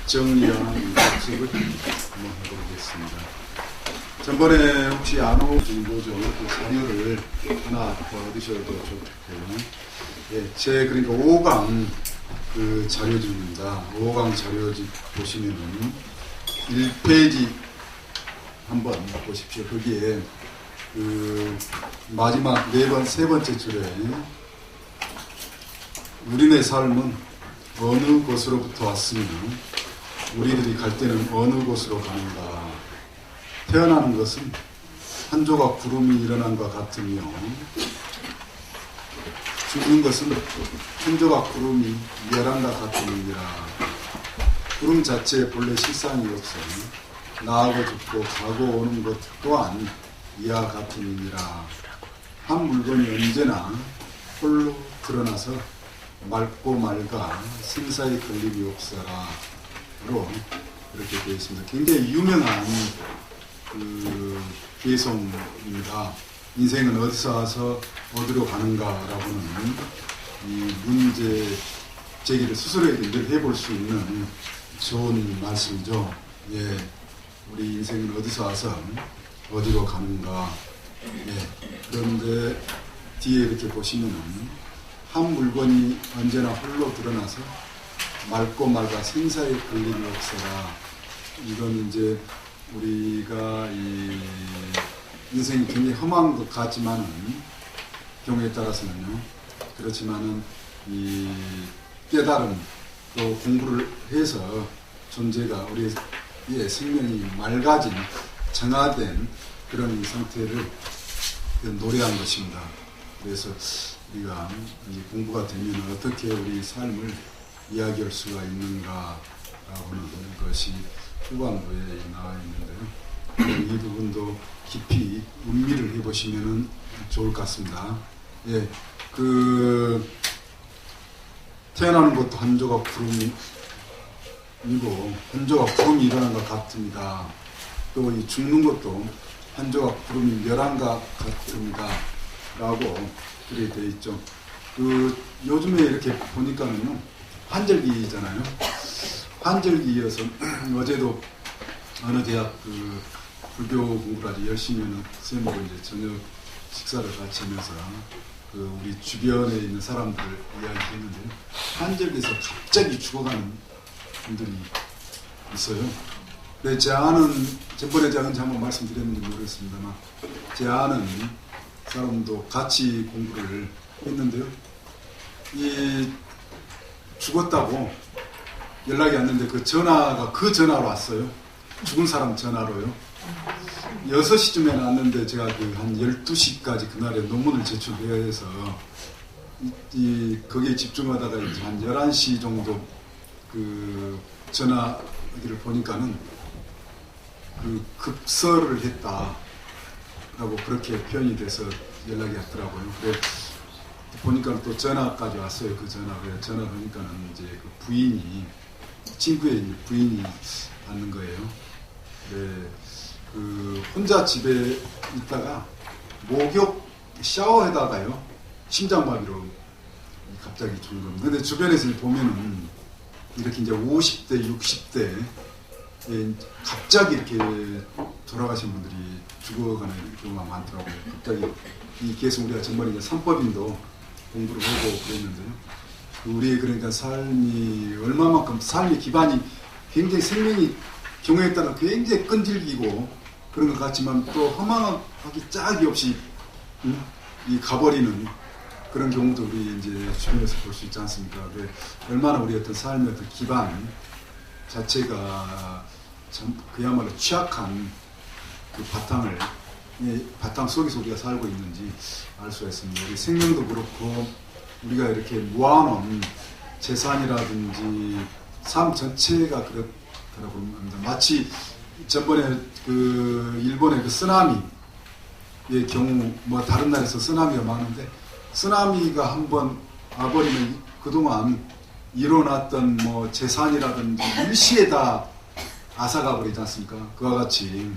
정리한 학습을 한번 해보겠습니다. 전번에 혹시 안 오신 거죠? 그 자료를 하나 얻으셔도 좋겠고요. 예, 제 그러니까 5강 그 자료집입니다. 5강 자료집 보시면은 1페이지 한번 보십시오. 거기에 그 마지막 세 번째 줄에 우리네 삶은 어느 곳으로부터 왔으며 우리들이 갈 때는 어느 곳으로 가는가. 태어나는 것은 한 조각 구름이 일어난과 같으며 죽는 것은 한 조각 구름이 멸한과 같으니라. 구름 자체에 본래 실상이 없어 나하고 죽고 가고 오는 것 또한 이와 같으니라. 한 물건이 언제나 홀로 드러나서 맑고 맑아 생사의 걸림이 없어라로 이렇게 되어 있습니다. 굉장히 유명한 그 개성입니다. 인생은 어디서 와서 어디로 가는가라고는 이 문제 제기를 스스로에게 늘 해볼 수 있는 좋은 말씀이죠. 예, 우리 인생은 어디서 와서 어디로 가는가. 예, 그런데 뒤에 이렇게 보시면은 한 물건이 언제나 홀로 드러나서 맑고 맑아 생사의 걸림이 없어라. 이건 이제 우리가 이 인생이 굉장히 험한 것 같지만은 경우에 따라서는요. 그렇지만은 이 깨달음 또 공부를 해서 존재가 우리의 생명이 맑아진 정화된 그런 상태를 노래한 것입니다. 그래서 우리가 이 공부가 되면 어떻게 우리 삶을 이야기할 수가 있는가라고 하는 것이 후반부에 나와 있는데요. 이 부분도 깊이 음미를 해보시면 좋을 것 같습니다. 예, 태어나는 것도 한 조각 구름이고 한 조각 구름이 일어난 것 같습니다. 또 이 죽는 것도 한 조각 구름이 멸한 것 같습니다. 라고 그렇게 되어 있죠. 요즘에 이렇게 보니까는요, 환절기잖아요. 환절기여서 어제도 어느 대학 불교 공부를 아주 열심히 하는 선생님하고 이제 저녁 식사를 같이 하면서 우리 주변에 있는 사람들 이야기했는데요. 환절기에서 갑자기 죽어가는 분들이 있어요. 근데 제 아는, 전번에 제가 한번 말씀드렸는지 모르겠습니다만, 제 아는 사람도 같이 공부를 했는데요. 죽었다고 연락이 왔는데 그 전화로 왔어요. 죽은 사람 전화로요. 6시쯤에 왔는데 제가 한 12시까지 그날에 논문을 제출해야 해서 거기에 집중하다가 이제 한 11시 정도 전화기를 보니까는 급설을 했다라고 그렇게 표현이 돼서 연락이 왔더라고요. 그래 보니까 또 전화까지 왔어요. 그 전화를 보니까는 이제 그 부인이, 친구의 부인이 받는 거예요. 네, 혼자 집에 있다가 목욕 샤워하다가요 심장마비로 갑자기 죽은 겁니다. 근데 주변에서 보면은 이렇게 이제 50대, 60대 갑자기 이렇게 돌아가신 분들이 죽어가는 경우가 많더라고요. 갑자기 계속 우리가 정말 이제 산법인도 공부를 하고 그랬는데요. 우리의 그러니까 삶이 얼마만큼 삶의 기반이 굉장히 생명이 경우에 따라 굉장히 끈질기고 그런 것 같지만 또 허망하기 짝이 없이 가버리는 그런 경우도 우리 이제 주변에서 볼 수 있지 않습니까? 얼마나 우리 어떤 삶의 어떤 기반 자체가 참 그야말로 취약한 그 바탕 속에서 우리가 살고 있는지 알 수가 있습니다. 우리 생명도 그렇고 우리가 이렇게 모아놓은 재산이라든지 삶 전체가 그렇다고 합니다. 마치 전번에 일본의 쓰나미의 경우 다른 나라에서 쓰나미가 많은데 쓰나미가 한번 와버리면 그동안 일어났던 재산이라든지 일시에 다 앗아가 버리지 않습니까? 그와 같이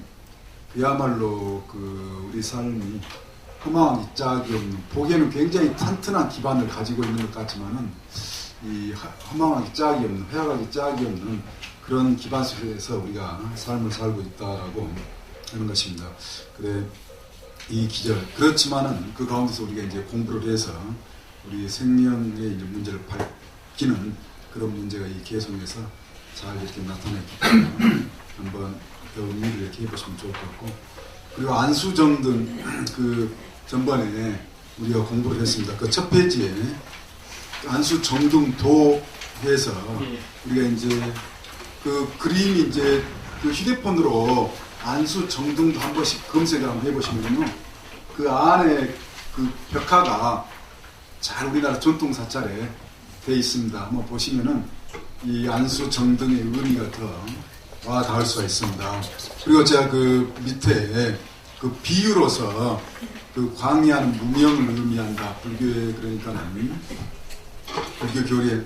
그야말로 우리 삶이 허망한 짝이 없는, 보기에는 굉장히 튼튼한 기반을 가지고 있는 것 같지만은 이 허망하기 짝이 없는, 회화하기 짝이 없는 그런 기반 속에서 우리가 삶을 살고 있다라고 하는 것입니다. 그래, 이 기절. 그렇지만은 그 가운데서 우리가 이제 공부를 해서 우리 생명의 이제 문제를 밝히는 그런 문제가 이 개성에서 잘 이렇게 나타냈기 때문에 한번 그 의미를 이렇게 해보시면 좋을 것 같고, 그리고 안수정등 그 전번에 우리가 공부를 했습니다. 그 첫 페이지에 안수정등도 해서 우리가 이제 그 그림이 이제 그 휴대폰으로 안수정등도 한 번씩 검색을 한번 해보시면요, 그 안에 그 벽화가 잘 우리나라 전통 사찰에 돼 있습니다. 한번 보시면은 이 안수정등의 의미가 더 와 닿을 수가 있습니다. 그리고 제가 그 밑에 그 비유로서 그 광야는 무명을 의미한다. 불교에 그러니까는 불교 교리의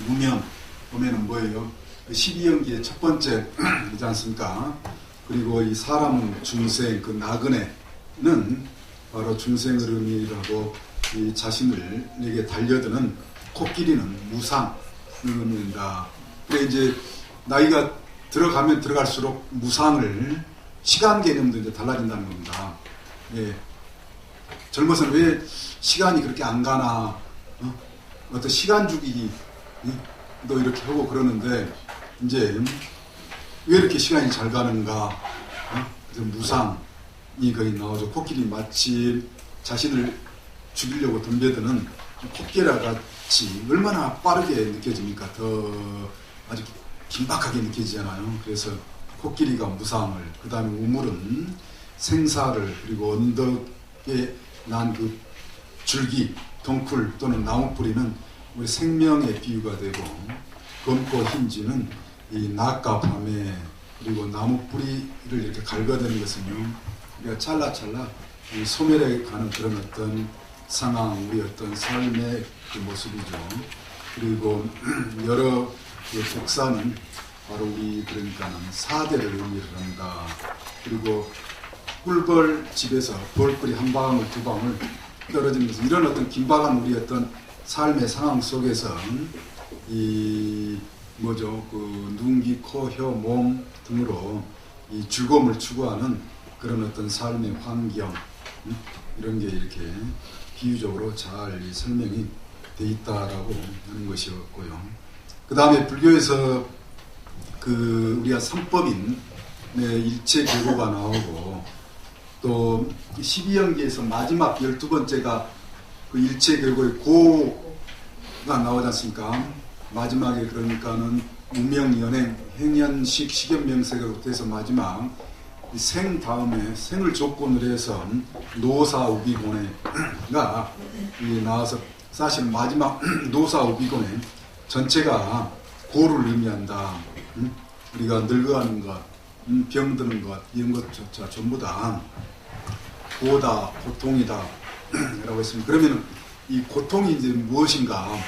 무명 보면은 뭐예요? 그 12연기의 첫 번째이지 않습니까? 그리고 이 사람은 중생, 그 나그네는 바로 중생을 의미하고 이 자신을 내게 달려드는 코끼리는 무상을 의미한다. 그래 이제 나이가 들어가면 들어갈수록 무상을 시간 개념도 이제 달라진다는 겁니다. 예. 젊어서는 왜 시간이 그렇게 안 가나, 어떤 시간 주기도 이렇게 하고 그러는데, 이제 왜 이렇게 시간이 잘 가는가? 그래서 무상이 거기 나오죠. 코끼리 마치 자신을 죽이려고 덤벼드는 코끼리와 같이 얼마나 빠르게 느껴집니까? 더 아주 긴박하게 느껴지잖아요. 그래서 코끼리가 무상을, 그 다음에 우물은 생사를, 그리고 언덕에 난 그 줄기, 덩쿨 또는 나무뿌리는 우리 생명의 비유가 되고, 검고 흰지는 이 낮과 밤에, 그리고 나무뿌리를 이렇게 갉아대는 것은요, 우리가 찰나찰나 이 소멸해 가는 그런 어떤 상황, 우리 어떤 삶의 그 모습이죠. 그리고 여러 그 복사는 바로 우리 그러니까는 사대를 의미를 한다. 그리고 꿀벌 집에서 벌꿀이 한 방울 두 방울 떨어지면서 이런 어떤 긴박한 우리 어떤 삶의 상황 속에서 이 뭐죠, 그 눈, 귀, 코, 혀, 몸 등으로 이 즐거움을 추구하는 그런 어떤 삶의 환경, 이런 게 이렇게 비유적으로 잘 설명이 돼 있다라고 하는 것이었고요. 그 다음에 불교에서 그 우리가 삼법인 일체 계고가 나오고, 또 12연기에서 마지막 12번째가 그 일체 계고의 고가 나오지 않습니까? 마지막에 그러니까는 무명연행, 행연식, 식연명색으로 돼서 마지막 생 다음에 생을 조건으로 해서 노사우비고네가 나와서, 사실 마지막 노사우비고네 전체가 고를 의미한다. 우리가 늙어가는 것, 병드는 것, 이런 것조차 전부 다 고다, 고통이다 라고 했습니다. 그러면 이 고통이 이제 무엇인가?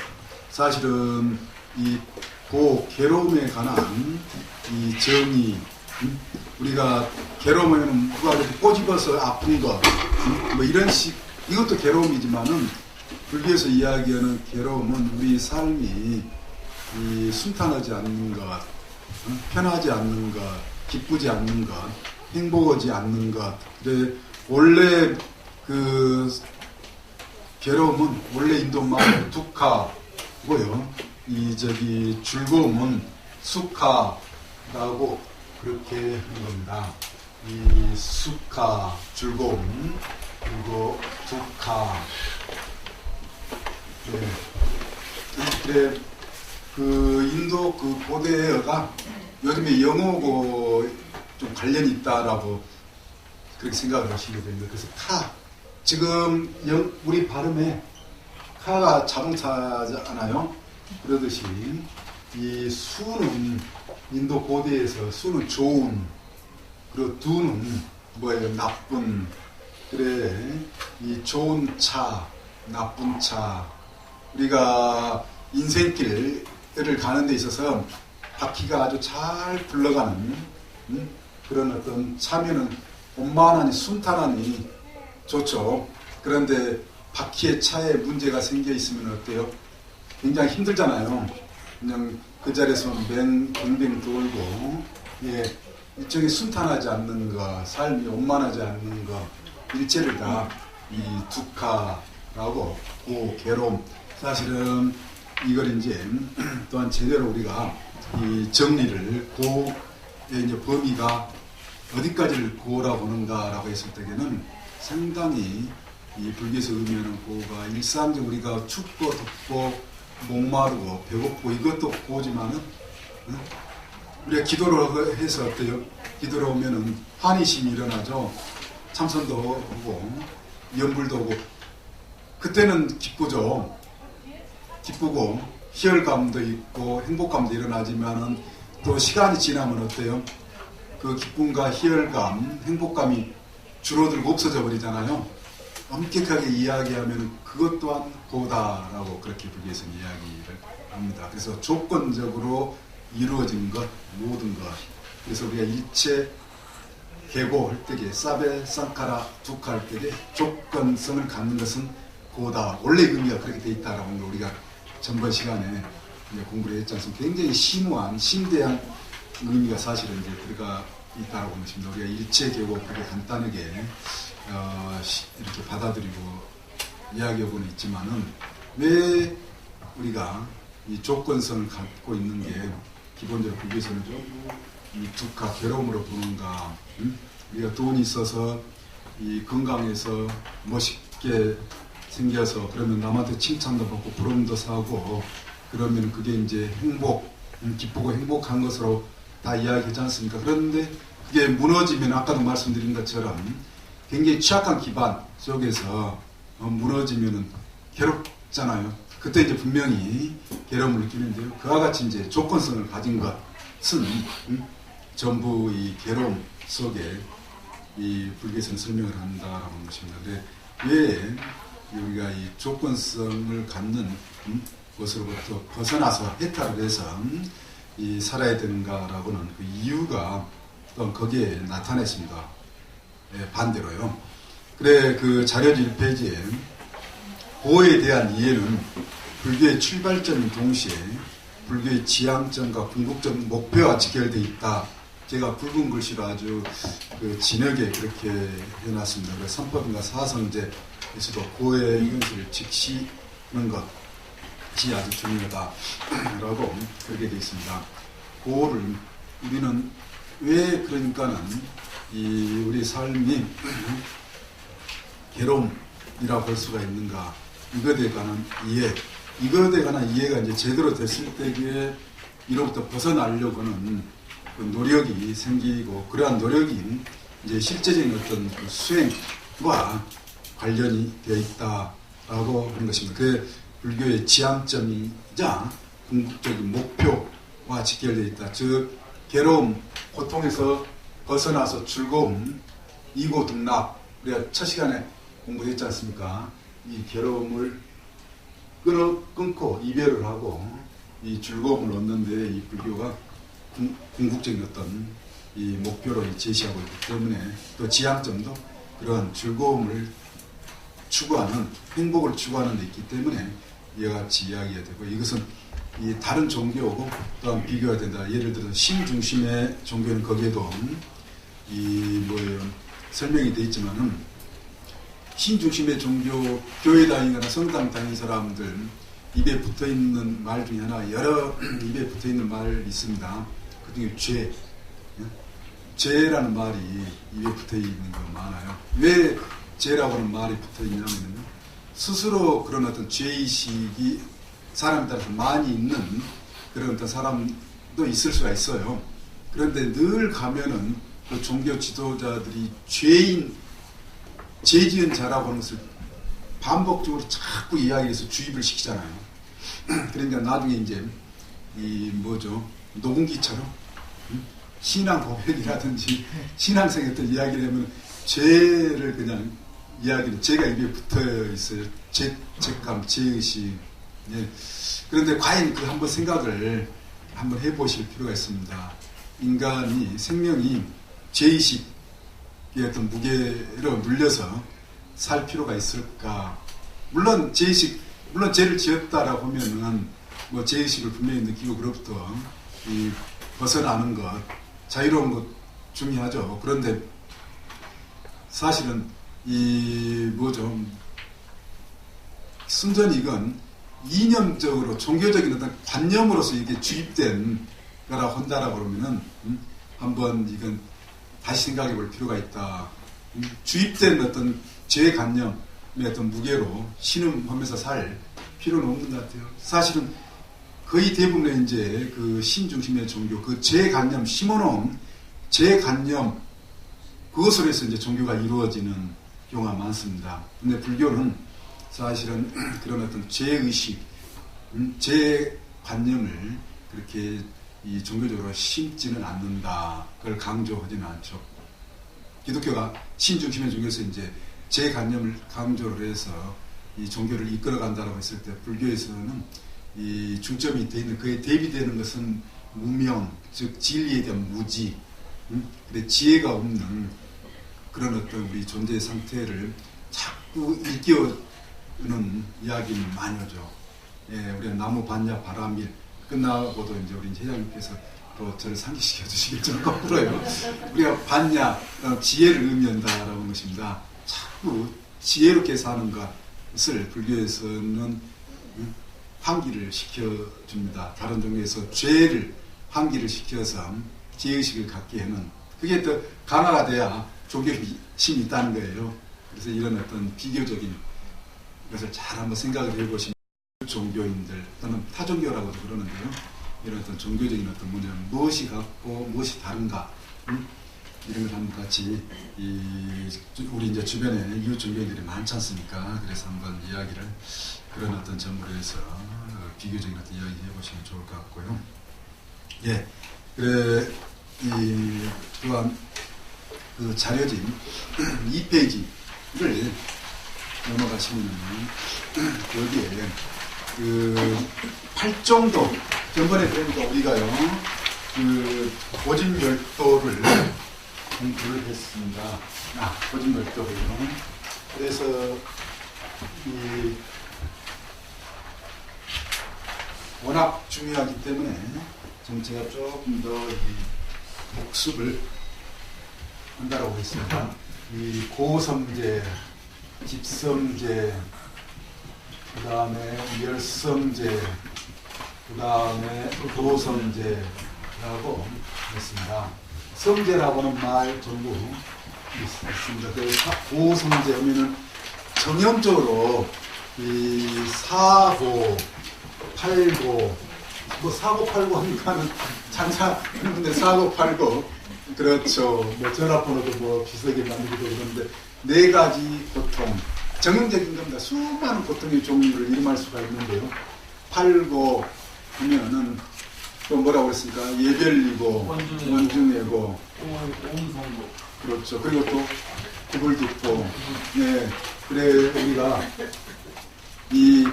사실은 이 괴로움에 관한 이 정의, 우리가 괴로우면 누가 이렇게 꼬집어서 아픈 것, 뭐 이런 식, 이것도 괴로움이지만은 불교에서 이야기하는 괴로움은 우리 삶이 이 순탄하지 않는 것, 편하지 않는 것, 기쁘지 않는 것, 행복하지 않는 것. 그래, 원래 그 괴로움은 원래 인도말로 두카고요. 이 즐거움은 수카라고 그렇게 하는 겁니다. 이 수카, 즐거움, 그리고 두카. 네. 그래, 그 인도 그 고대어가 요즘에 영어하고 좀 관련이 있다라고 그렇게 생각을 하시게 됩니다. 그래서 지금 우리 발음에 카가 자동차잖아요. 그러듯이 이 수는 인도 고대에서 수는 좋은, 그리고 두는 뭐예요? 나쁜. 그래, 이 좋은 차, 나쁜 차. 우리가 인생길을 가는 데 있어서 바퀴가 아주 잘 굴러가는 그런 어떤 차면은 원만하니 순탄하니 좋죠. 그런데 바퀴의 차에 문제가 생겨 있으면 어때요? 굉장히 힘들잖아요. 그냥 그 자리에서 뱅뱅 돌고, 예, 일종의 순탄하지 않는 거, 삶이 원만하지 않는 거, 일체를 다 이 두카라고, 괴로움. 사실은 이걸 이제 또한 제대로 우리가 이 정리를 고의 이제 범위가 어디까지를 고라고 보는가라고 했을 때에는 상당히 이 불교에서 의미하는 고가 일상적으로 우리가 춥고 덥고 목마르고 배고프고 이것도 고지만은 우리가 기도를 해서 어때요? 기도를 오면은 환희심이 일어나죠. 참선도 오고 연불도 오고 그때는 기쁘죠. 기쁘고 희열감도 있고 행복감도 일어나지만은 또 시간이 지나면 어때요? 그 기쁨과 희열감, 행복감이 줄어들고 없어져 버리잖아요. 엄격하게 이야기하면 그것 또한 고다라고 그렇게 불교에서는 이야기를 합니다. 그래서 조건적으로 이루어진 것, 모든 것. 그래서 우리가 일체 계고할 때에 사베 상카라 두카 할 때에 조건성을 갖는 것은 고다. 원래 의미가 그렇게 돼 있다라는 걸 우리가 전번 시간에 공부를 했지 않습니까? 굉장히 심오한, 심대한 의미가 사실은 이제 들어가 있다고 보는 것입니다. 우리가 일체 계고 그렇게 간단하게 이렇게 받아들이고 이야기하고는 있지만은 왜 우리가 이 조건성을 갖고 있는 게 기본적으로 불교에서는 이 두카 괴로움으로 보는가? 우리가 돈이 있어서 이 건강해서 멋있게 생겨서 그러면 남한테 칭찬도 받고 부름도 사고 그러면 그게 이제 행복, 기쁘고 행복한 것으로 다 이야기하지 않습니까? 그런데 그게 무너지면 아까도 말씀드린 것처럼 굉장히 취약한 기반 속에서 무너지면은 괴롭잖아요. 그때 이제 분명히 괴로움을 느끼는데요. 그와 같이 이제 조건성을 가진 것은 전부 이 괴로움 속에 이 불교에서는 설명을 한다라고 하는 것입니다. 근데 왜 우리가 이 조건성을 갖는 것으로부터 벗어나서 해탈을 해서 이 살아야 되는가라고는 그 이유가 또 거기에 나타냈습니다. 예, 반대로요. 그래 그 자료지 1페이지에 고에 대한 이해는 불교의 출발점인 동시에 불교의 지향점과 궁극적 목표와 직결되어 있다. 제가 붉은 글씨로 아주 그 진하게 그렇게 해놨습니다. 그래서 삼법인가 사성제에서도 고의 현실을 직시하는 것이 아주 중요하다라고 그렇게 되어 있습니다. 고를 우리는 왜 그러니까는 이 우리 삶이 괴로움이라고 볼 수가 있는가? 이것에 관한 이해, 이것에 관한 이해가 이제 제대로 됐을 때에 이로부터 벗어나려고는 그 노력이 생기고 그러한 노력이 이제 실제적인 어떤 그 수행과 관련이 되어 있다라고 하는 것입니다. 그 불교의 지향점이자 궁극적인 목표와 직결되어 있다. 즉 괴로움, 고통에서 벗어나서 즐거움, 이고등락. 우리가 첫 시간에 공부했지 않습니까? 이 괴로움을 끊고 이별을 하고 이 즐거움을 얻는데 이 불교가 궁극적인 어떤 이 목표로 제시하고 있기 때문에 또 지향점도 그런 즐거움을 추구하는, 행복을 추구하는 데 있기 때문에 이와 같이 이야기가 되고, 이것은 이 다른 종교하고 또한 비교가 된다. 예를 들어서 신 중심의 종교는 거기에도 이 뭐예요 설명이 되어 있지만은 신 중심의 종교, 교회 다니거나 성당 다니는 사람들 입에 붙어 있는 말 중에 하나, 여러 입에 붙어 있는 말이 있습니다. 그 중에 죄라는 말이 입에 붙어 있는 거 많아요. 왜 죄라고 하는 말이 붙어 있냐면요, 스스로 그런 어떤 죄의식이 사람에 따라서 많이 있는 그런 어떤 사람도 있을 수가 있어요. 그런데 늘 가면은 그 종교 지도자들이 죄 지은 자라고 하는 것을 반복적으로 자꾸 이야기해서 주입을 시키잖아요. 그러니까 나중에 이제 이 뭐죠, 녹음기처럼 신앙 고백이라든지 신앙생의 어떤 이야기를 하면 죄를 그냥 이야기는 죄가 입에 붙어 있어요. 죄책감, 죄의식. 예. 그런데 과연 그 한번 생각을 한번 해보실 필요가 있습니다. 인간이 생명이 죄의식의 어떤 무게로 물려서 살 필요가 있을까? 물론 죄의식 물론 죄를 지었다라고 하면은 뭐 죄의식을 분명히 느끼고 그로부터 이 벗어나는 것, 자유로운 것 중요하죠. 그런데 사실은 이 뭐죠? 순전히 이건 이념적으로 종교적인 어떤 관념으로서 이게 주입된 거라고 한다라고 그러면은 한번 이건 다시 생각해 볼 필요가 있다. 주입된 어떤 죄관념의 어떤 무게로 신음하면서 살 필요는 없는 것 같아요. 사실은 거의 대부분의 이제 그 신중심의 종교, 그 죄관념, 심어놓은 죄관념, 그것으로 해서 이제 종교가 이루어지는 경우가 많습니다. 근데 불교는 사실은 그런 어떤 죄의식, 죄관념을 그렇게 이 종교적으로 심지는 않는다. 그걸 강조하지는 않죠. 기독교가 신중심의 종교에서 이제 죄관념을 강조를 해서 이 종교를 이끌어간다고 했을 때 불교에서는 이 중점이 되어 있는 그에 대비되는 것은 무명, 즉 진리에 대한 무지, 근데 지혜가 없는 그런 어떤 우리 존재의 상태를 자꾸 일깨우는 이야기는 많이 하죠. 예, 우리가 나무 반야 바람일 끝나고도 이제 우리 회장님께서 또 저를 상기시켜 주시겠죠. 거꾸로요. 우리가 반야, 지혜를 의미한다라고 하는 것입니다. 자꾸 지혜롭게 사는 것을 불교에서는 환기를 시켜줍니다. 다른 종교에서 죄를 환기를 시켜서 지혜의식을 갖게 하는, 그게 더 강화가 돼야 종교심이 있다는 거예요. 그래서 이런 어떤 비교적인 것을 잘 한번 생각을 해보시면 종교인들 또는 타종교라고도 그러는데요. 이런 어떤 종교적인 어떤 문제는 무엇이 같고 무엇이 다른가, 이런 걸 한번 같이 우리 이제 주변에 이웃 종교인들이 많지 않습니까? 그래서 한번 이야기를 그런 어떤 점으로 해서 비교적인 어떤 이야기 해보시면 좋을 것 같고요. 예, 그래 또한 그 자료진 2페이지를 넘어가시면 여기에 그 8정도 전번에 그러니까 우리가요 그 고진별도를 공부를 했습니다. 고진별도를요. 그래서 이 워낙 중요하기 때문에 좀 제가 조금 더 복습을 한다라고 했습니다. 이 고성제, 집성제, 그 다음에 열성제, 그 다음에 도성제라고 했습니다. 성제라고는 말 전부 있습니다. 고성제 하면은 정형적으로 이 사고, 팔고, 뭐 사고 팔고 하니까는 장사하는 분들 사고 팔고, 그렇죠. 뭐 전화번호도 뭐 비슷하게 만들기도 그러는데 네 가지 고통, 정형적인 겁니다. 수많은 고통의 종류를 이름할 수가 있는데요. 팔고 하면은 또 뭐라고 했습니까? 예별리고, 원중애고, 오음성도. 그렇죠. 그리고 또 구불 듣고, 네. 그래 우리가 이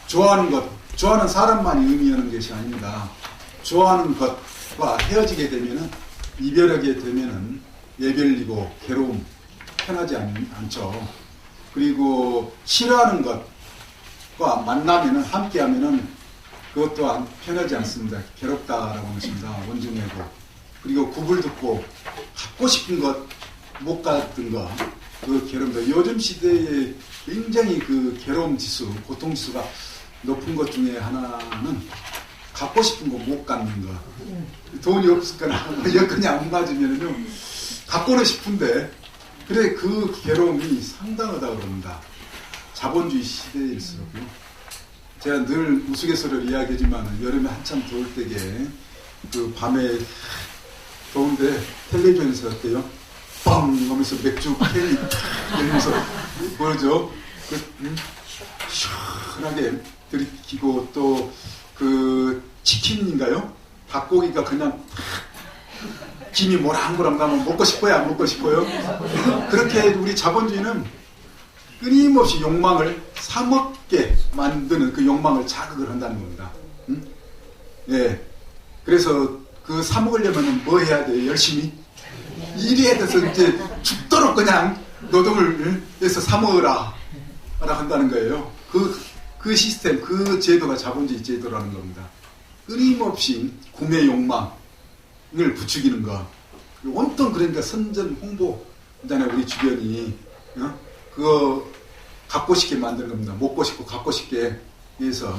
좋아하는 것, 좋아하는 사람만이 의미하는 것이 아닙니다. 좋아하는 것과 헤어지게 되면은, 이별하게 되면은 예별리고 괴로움, 편하지 않죠. 그리고 싫어하는 것과 만나면은, 함께하면은 그것 또한 편하지 않습니다. 괴롭다라고 하십니다. 원중애고. 그리고 구불 듣고 갖고 싶은 것, 못 갖던 것, 그 괴로움도 요즘 시대에 굉장히 그 괴로움 지수, 고통 지수가 높은 것 중에 하나는 갖고 싶은 거 못 갖는 거. 돈이 없을거나 여건이 안 맞으면요 갖고는 싶은데, 그래 그 괴로움이 상당하다고 그럽니다. 자본주의 시대일수록요. 제가 늘 우스갯소리로 이야기하지만 여름에 한참 더울 때에 그 밤에 더운데 텔레비전에서 어때요? 빵 하면서 맥주 캔이 열면서 뭐죠? 시원하게 들이키고, 또 그 치킨인가요? 닭고기가 그냥 김이 모락모락 나면 먹고 싶어요, 안 먹고 싶어요? 그렇게 우리 자본주의는 끊임없이 욕망을 사먹게 만드는, 그 욕망을 자극을 한다는 겁니다. 예. 그래서 그 사먹으려면 뭐 해야 돼요? 열심히 일해야 돼서 이제 죽도록 그냥 노동을 해서 사먹으라 라고 한다는 거예요. 그 그 시스템, 그 제도가 자본주의 제도라는 겁니다. 끊임없이 구매 욕망을 부추기는 거. 온통 그러니까 선전 홍보, 그다음에 우리 주변이 그거 갖고 싶게 만드는 겁니다. 먹고 싶고 갖고 싶게 해서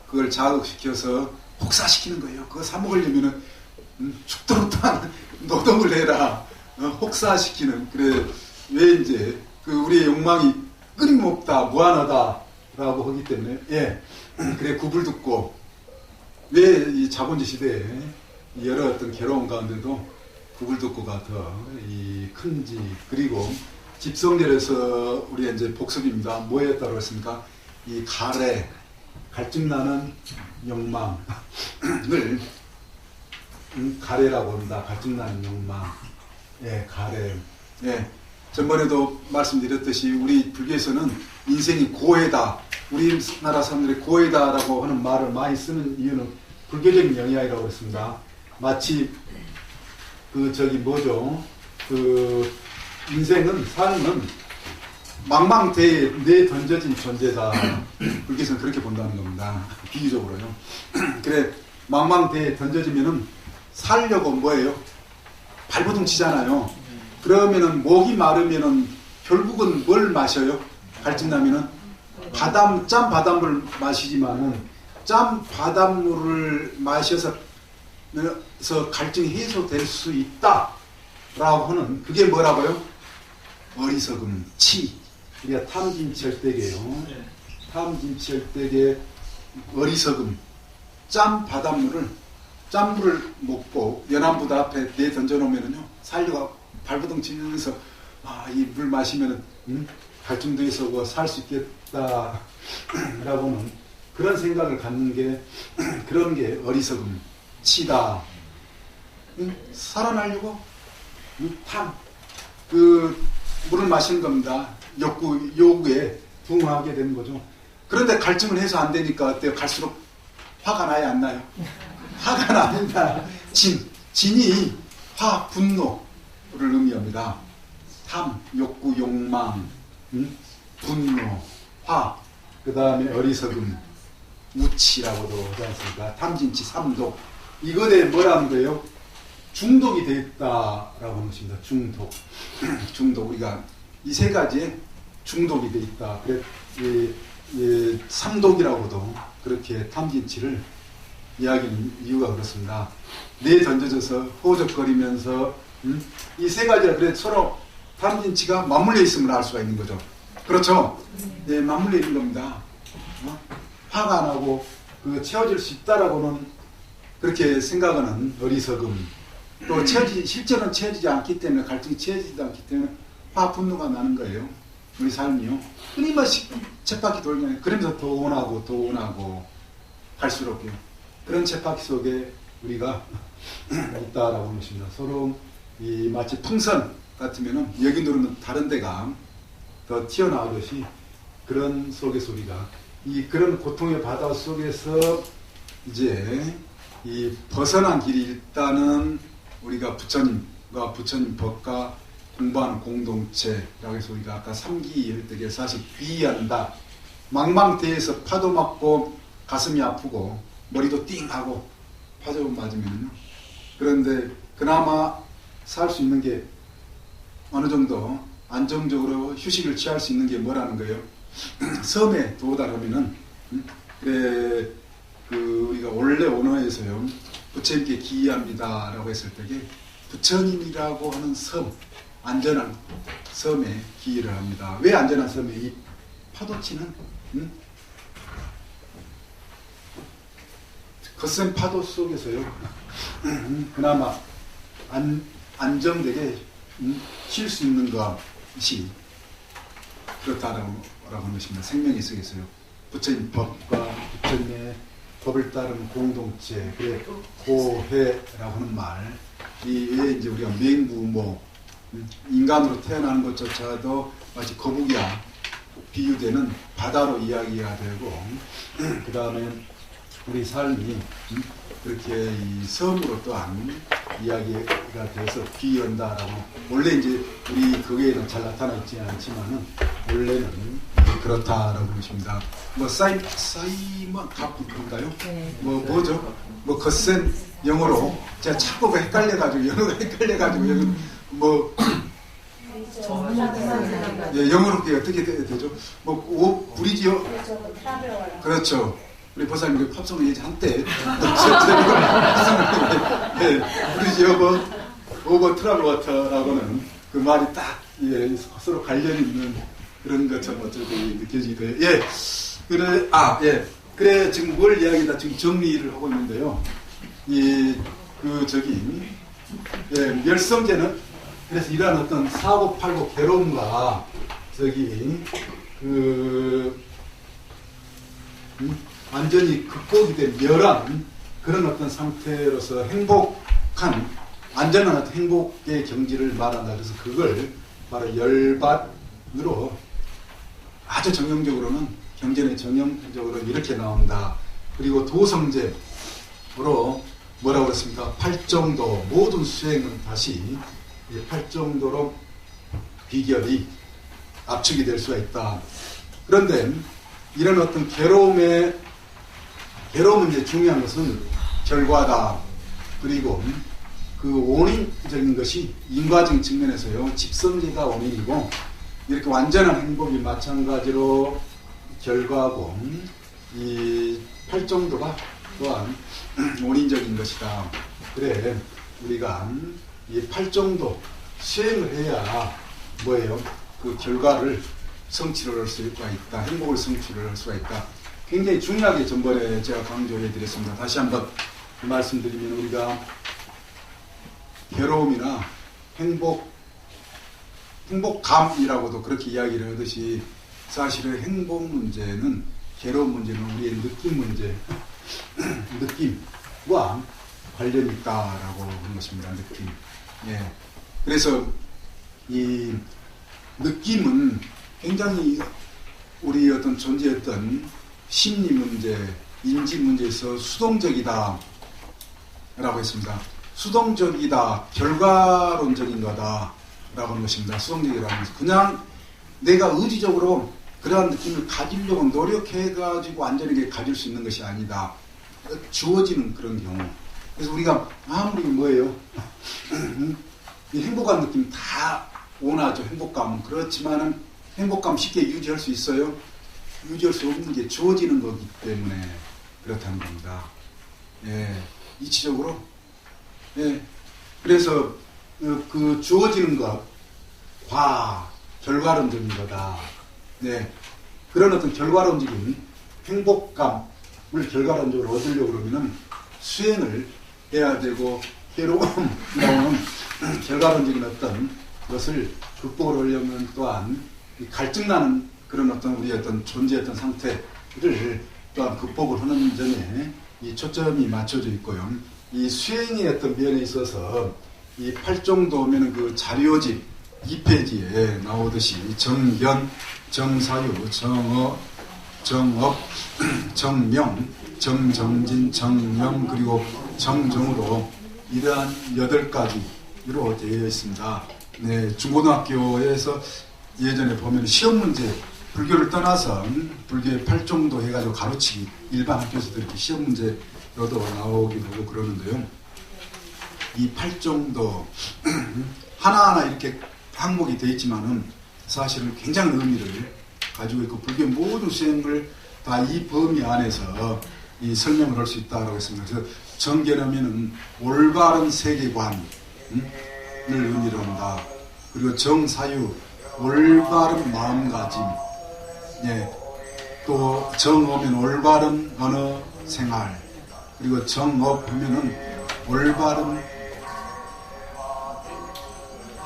그걸 자극시켜서 혹사시키는 거예요. 그거 사 먹으려면은 죽도록 노동을 해라. 혹사시키는. 그래 왜 이제 그 우리의 욕망이 끊임없다, 무한하다라고 하기 때문에 그래 굽을 듣고 왜 이 자본주의 시대에 여러 어떤 괴로운 가운데도 굽을 듣고가 더 이 큰지. 그리고 집성절에서 우리가 이제 복습입니다. 뭐였다고 했습니까? 이 가래, 갈증나는 욕망을 가래라고 합니다. 갈증나는 욕망. 가래. 전번에도 말씀드렸듯이 우리 불교에서는 인생이 고해다. 우리나라 사람들이 고해다라고 하는 말을 많이 쓰는 이유는 불교적인 영향이라고 했습니다. 마치 인생은, 삶은 망망대해에 내던져진 존재다. 불교에서는 그렇게 본다는 겁니다. 비유적으로요. 그래, 망망대해에 던져지면은 살려고 뭐예요? 발버둥 치잖아요. 그러면은 목이 마르면은 결국은 뭘 마셔요? 갈증나면은 짠 바닷물을 마시지만은 짠 바닷물을 마셔서 갈증이 해소될 수 있다라고 하는 그게 뭐라고요? 어리석음, 치. 우리가 탐진철대계요. 탐진철대계 어리석음. 짠물을 먹고 연안부도 앞에 내 던져놓으면은요 살려가 발버둥 치면서 이 물 마시면은 갈증도 해소하고 살 수 있겠다라고는 그런 생각을 갖는 게 그런 게 어리석음, 치다. 살아나려고 물을 마시는 겁니다. 요구에 부응하게 되는 거죠. 그런데 갈증을 해소 안 되니까 어때요? 갈수록 화가 나요, 안 나요? 화가 납니다. 진이 분노를 의미합니다. 탐, 욕구, 욕망, 분노, 그 다음에 어리석음, 우치라고도 하지 않습니까? 탐진치, 삼독. 이거에 뭐라는 거예요? 중독이 되어 있다라고 하는 것입니다. 중독. 우리가 이 세 가지에 중독이 되어 있다. 그래, 삼독이라고도 그렇게 탐진치를 이야기하는 이유가 그렇습니다. 내 던져져서 호적거리면서 이 세 가지가 그래 서로 탐진치가 맞물려 있음을 알 수가 있는 거죠. 그렇죠? 네, 맞물려 있는 겁니다. 화가 나고 채워질 수 있다라고는 그렇게 생각하는 어리석음. 또 실제로는 채워지지 않기 때문에 갈증이 채워지지 않기 때문에 분노가 나는 거예요. 우리 삶이요. 끊임없이 쳇바퀴 돌면 그러면서 더 원하고 갈수록요. 그런 쳇바퀴 속에 우리가 있다라고 하는 것입니다. 서로 마치 풍선 같으면은 여기 누르면 다른 데가 더 튀어나오듯이 그런 속에서 우리가 그런 고통의 바다 속에서 이제 이 벗어난 길이 일단은 우리가 부처님과 부처님 법과 공부하는 공동체라고 해서 우리가 아까 3기 할 때 사실 귀의한다. 망망대해에서 파도 맞고 가슴이 아프고 머리도 띵하고 파도 맞으면요. 그런데 그나마 살 수 있는 게 어느 정도 안정적으로 휴식을 취할 수 있는 게 뭐라는 거예요? 섬에 도달하면은 그래 우리가 원래 언어에서요 부처님께 기의합니다라고 했을 때에 부처님이라고 하는 섬, 안전한 섬에 기의를 합니다. 왜 안전한 섬에? 이 파도치는 거센 파도 속에서요 그나마 안정되게 쉴 수 있는 것이 그렇다라고 하는 것입니다. 생명의 속에서요. 부처님 법과 부처님의 법을 따르는 공동체, 그래 고해라고 하는 말. 왜 이제 우리가 맹무모 인간으로 태어나는 것조차도 마치 거북이와 비유되는 바다로 이야기가 되고, 그 다음에 우리 삶이 그렇게 이 섬으로 또한 이야기가 돼서 귀의한다라고. 원래 이제 우리 거기에는 잘 나타나 있지 않지만은 원래는 그렇다라고 보십니다. 뭐 사이먼 가프인가요? 네. 뭐죠? 뭐 거센 영어로 제가 자꾸 헷갈려가지고 영어가 헷갈려가지고 뭐 예, 영어로 어떻게 되죠? 뭐 브리지요? 그렇죠. 우리 보살님 팝송 예전 한때 브리지 오버 트라블 워터라고는 그 말이 딱 예, 서로 관련 있는 그런 것처럼 어쩌고 느껴지기도 해요. 예, 그래 예, 그래 지금 뭘 이야기다 지금 정리를 하고 있는데요. 예, 멸성제는 그래서 이러한 어떤 사고팔고 괴로움과 완전히 극복이 된 멸한 그런 어떤 상태로서 행복한 안전한 어떤 행복의 경지를 말한다. 그래서 그걸 바로 열반으로 아주 정형적으로는 경전의 정형적으로 이렇게 나온다. 그리고 도성제로 뭐라고 그랬습니까? 팔정도 모든 수행은 다시 팔정도로 비결이 압축이 될 수가 있다. 그런데 이런 어떤 괴로움은 이제 중요한 것은 결과다. 그리고 그 원인적인 것이 인과적인 측면에서요. 집성제가 원인이고 이렇게 완전한 행복이 마찬가지로 결과고 이 팔정도가 또한 원인적인 것이다. 그래 우리가 이 팔정도 수행을 해야 뭐예요? 그 결과를 성취를 할 수가 있다. 행복을 성취를 할 수가 있다. 굉장히 중요하게 전번에 제가 강조해 드렸습니다. 다시 한번 말씀드리면 우리가 괴로움이나 행복감이라고도 그렇게 이야기를 하듯이 사실은 행복 문제는 괴로운 문제는 우리의 느낌 문제, 느낌과 관련이 있다라고 하는 것입니다. 느낌. 예. 그래서 이 느낌은 굉장히 우리 어떤 존재했던 심리 문제, 인지 문제에서 수동적이다 라고 했습니다. 수동적이다, 결과론적인 거다 라고 하는 것입니다. 수동적이라는 것은 그냥 내가 의지적으로 그러한 느낌을 가지려고 노력해가지고 안전하게 가질 수 있는 것이 아니다. 주어지는 그런 경우. 그래서 우리가 아무리 뭐예요? 이 행복한 느낌 다 원하죠. 행복감은. 그렇지만은 행복감 쉽게 유지할 수 있어요? 유지할 수 없는 게 주어지는 거기 때문에 그렇다는 겁니다. 예, 이치적으로. 예, 그래서 그 주어지는 것, 결과론적인 거다. 네, 그런 어떤 결과론적인 행복감을 결과론적으로 얻으려고 그러면은 수행을 해야 되고 괴로움이라는 결과론적인 어떤 것을 극복을 하려면 또한 갈증나는 그런 어떤 우리 어떤 존재했던 상태를 또한 극복을 하는 점에 이 초점이 맞춰져 있고요. 이 수행의 어떤 면에 있어서 이 팔정도면은 그 자료집 2페이지에 나오듯이 정견, 정사유, 정업, 정명, 정정진, 정명 그리고 정정으로 이러한 8가지로 되어 있습니다. 네, 중고등학교에서 예전에 보면 시험 문제 불교를 떠나서 불교의 팔정도 해가지고 가르치기 일반 학교에서도 이렇게 시험 문제로도 나오기도 하고 그러는데요. 이 팔정도 하나하나 이렇게 항목이 되어 있지만은 사실은 굉장한 의미를 가지고 있고 불교의 모든 수행을 다 이 범위 안에서 이 설명을 할 수 있다고 했습니다. 그래서 정견하면은 올바른 세계관을 의미로 한다. 그리고 정사유 올바른 마음가짐. 예. 또 정오면 올바른 언어 생활. 그리고 정업 하면은 올바른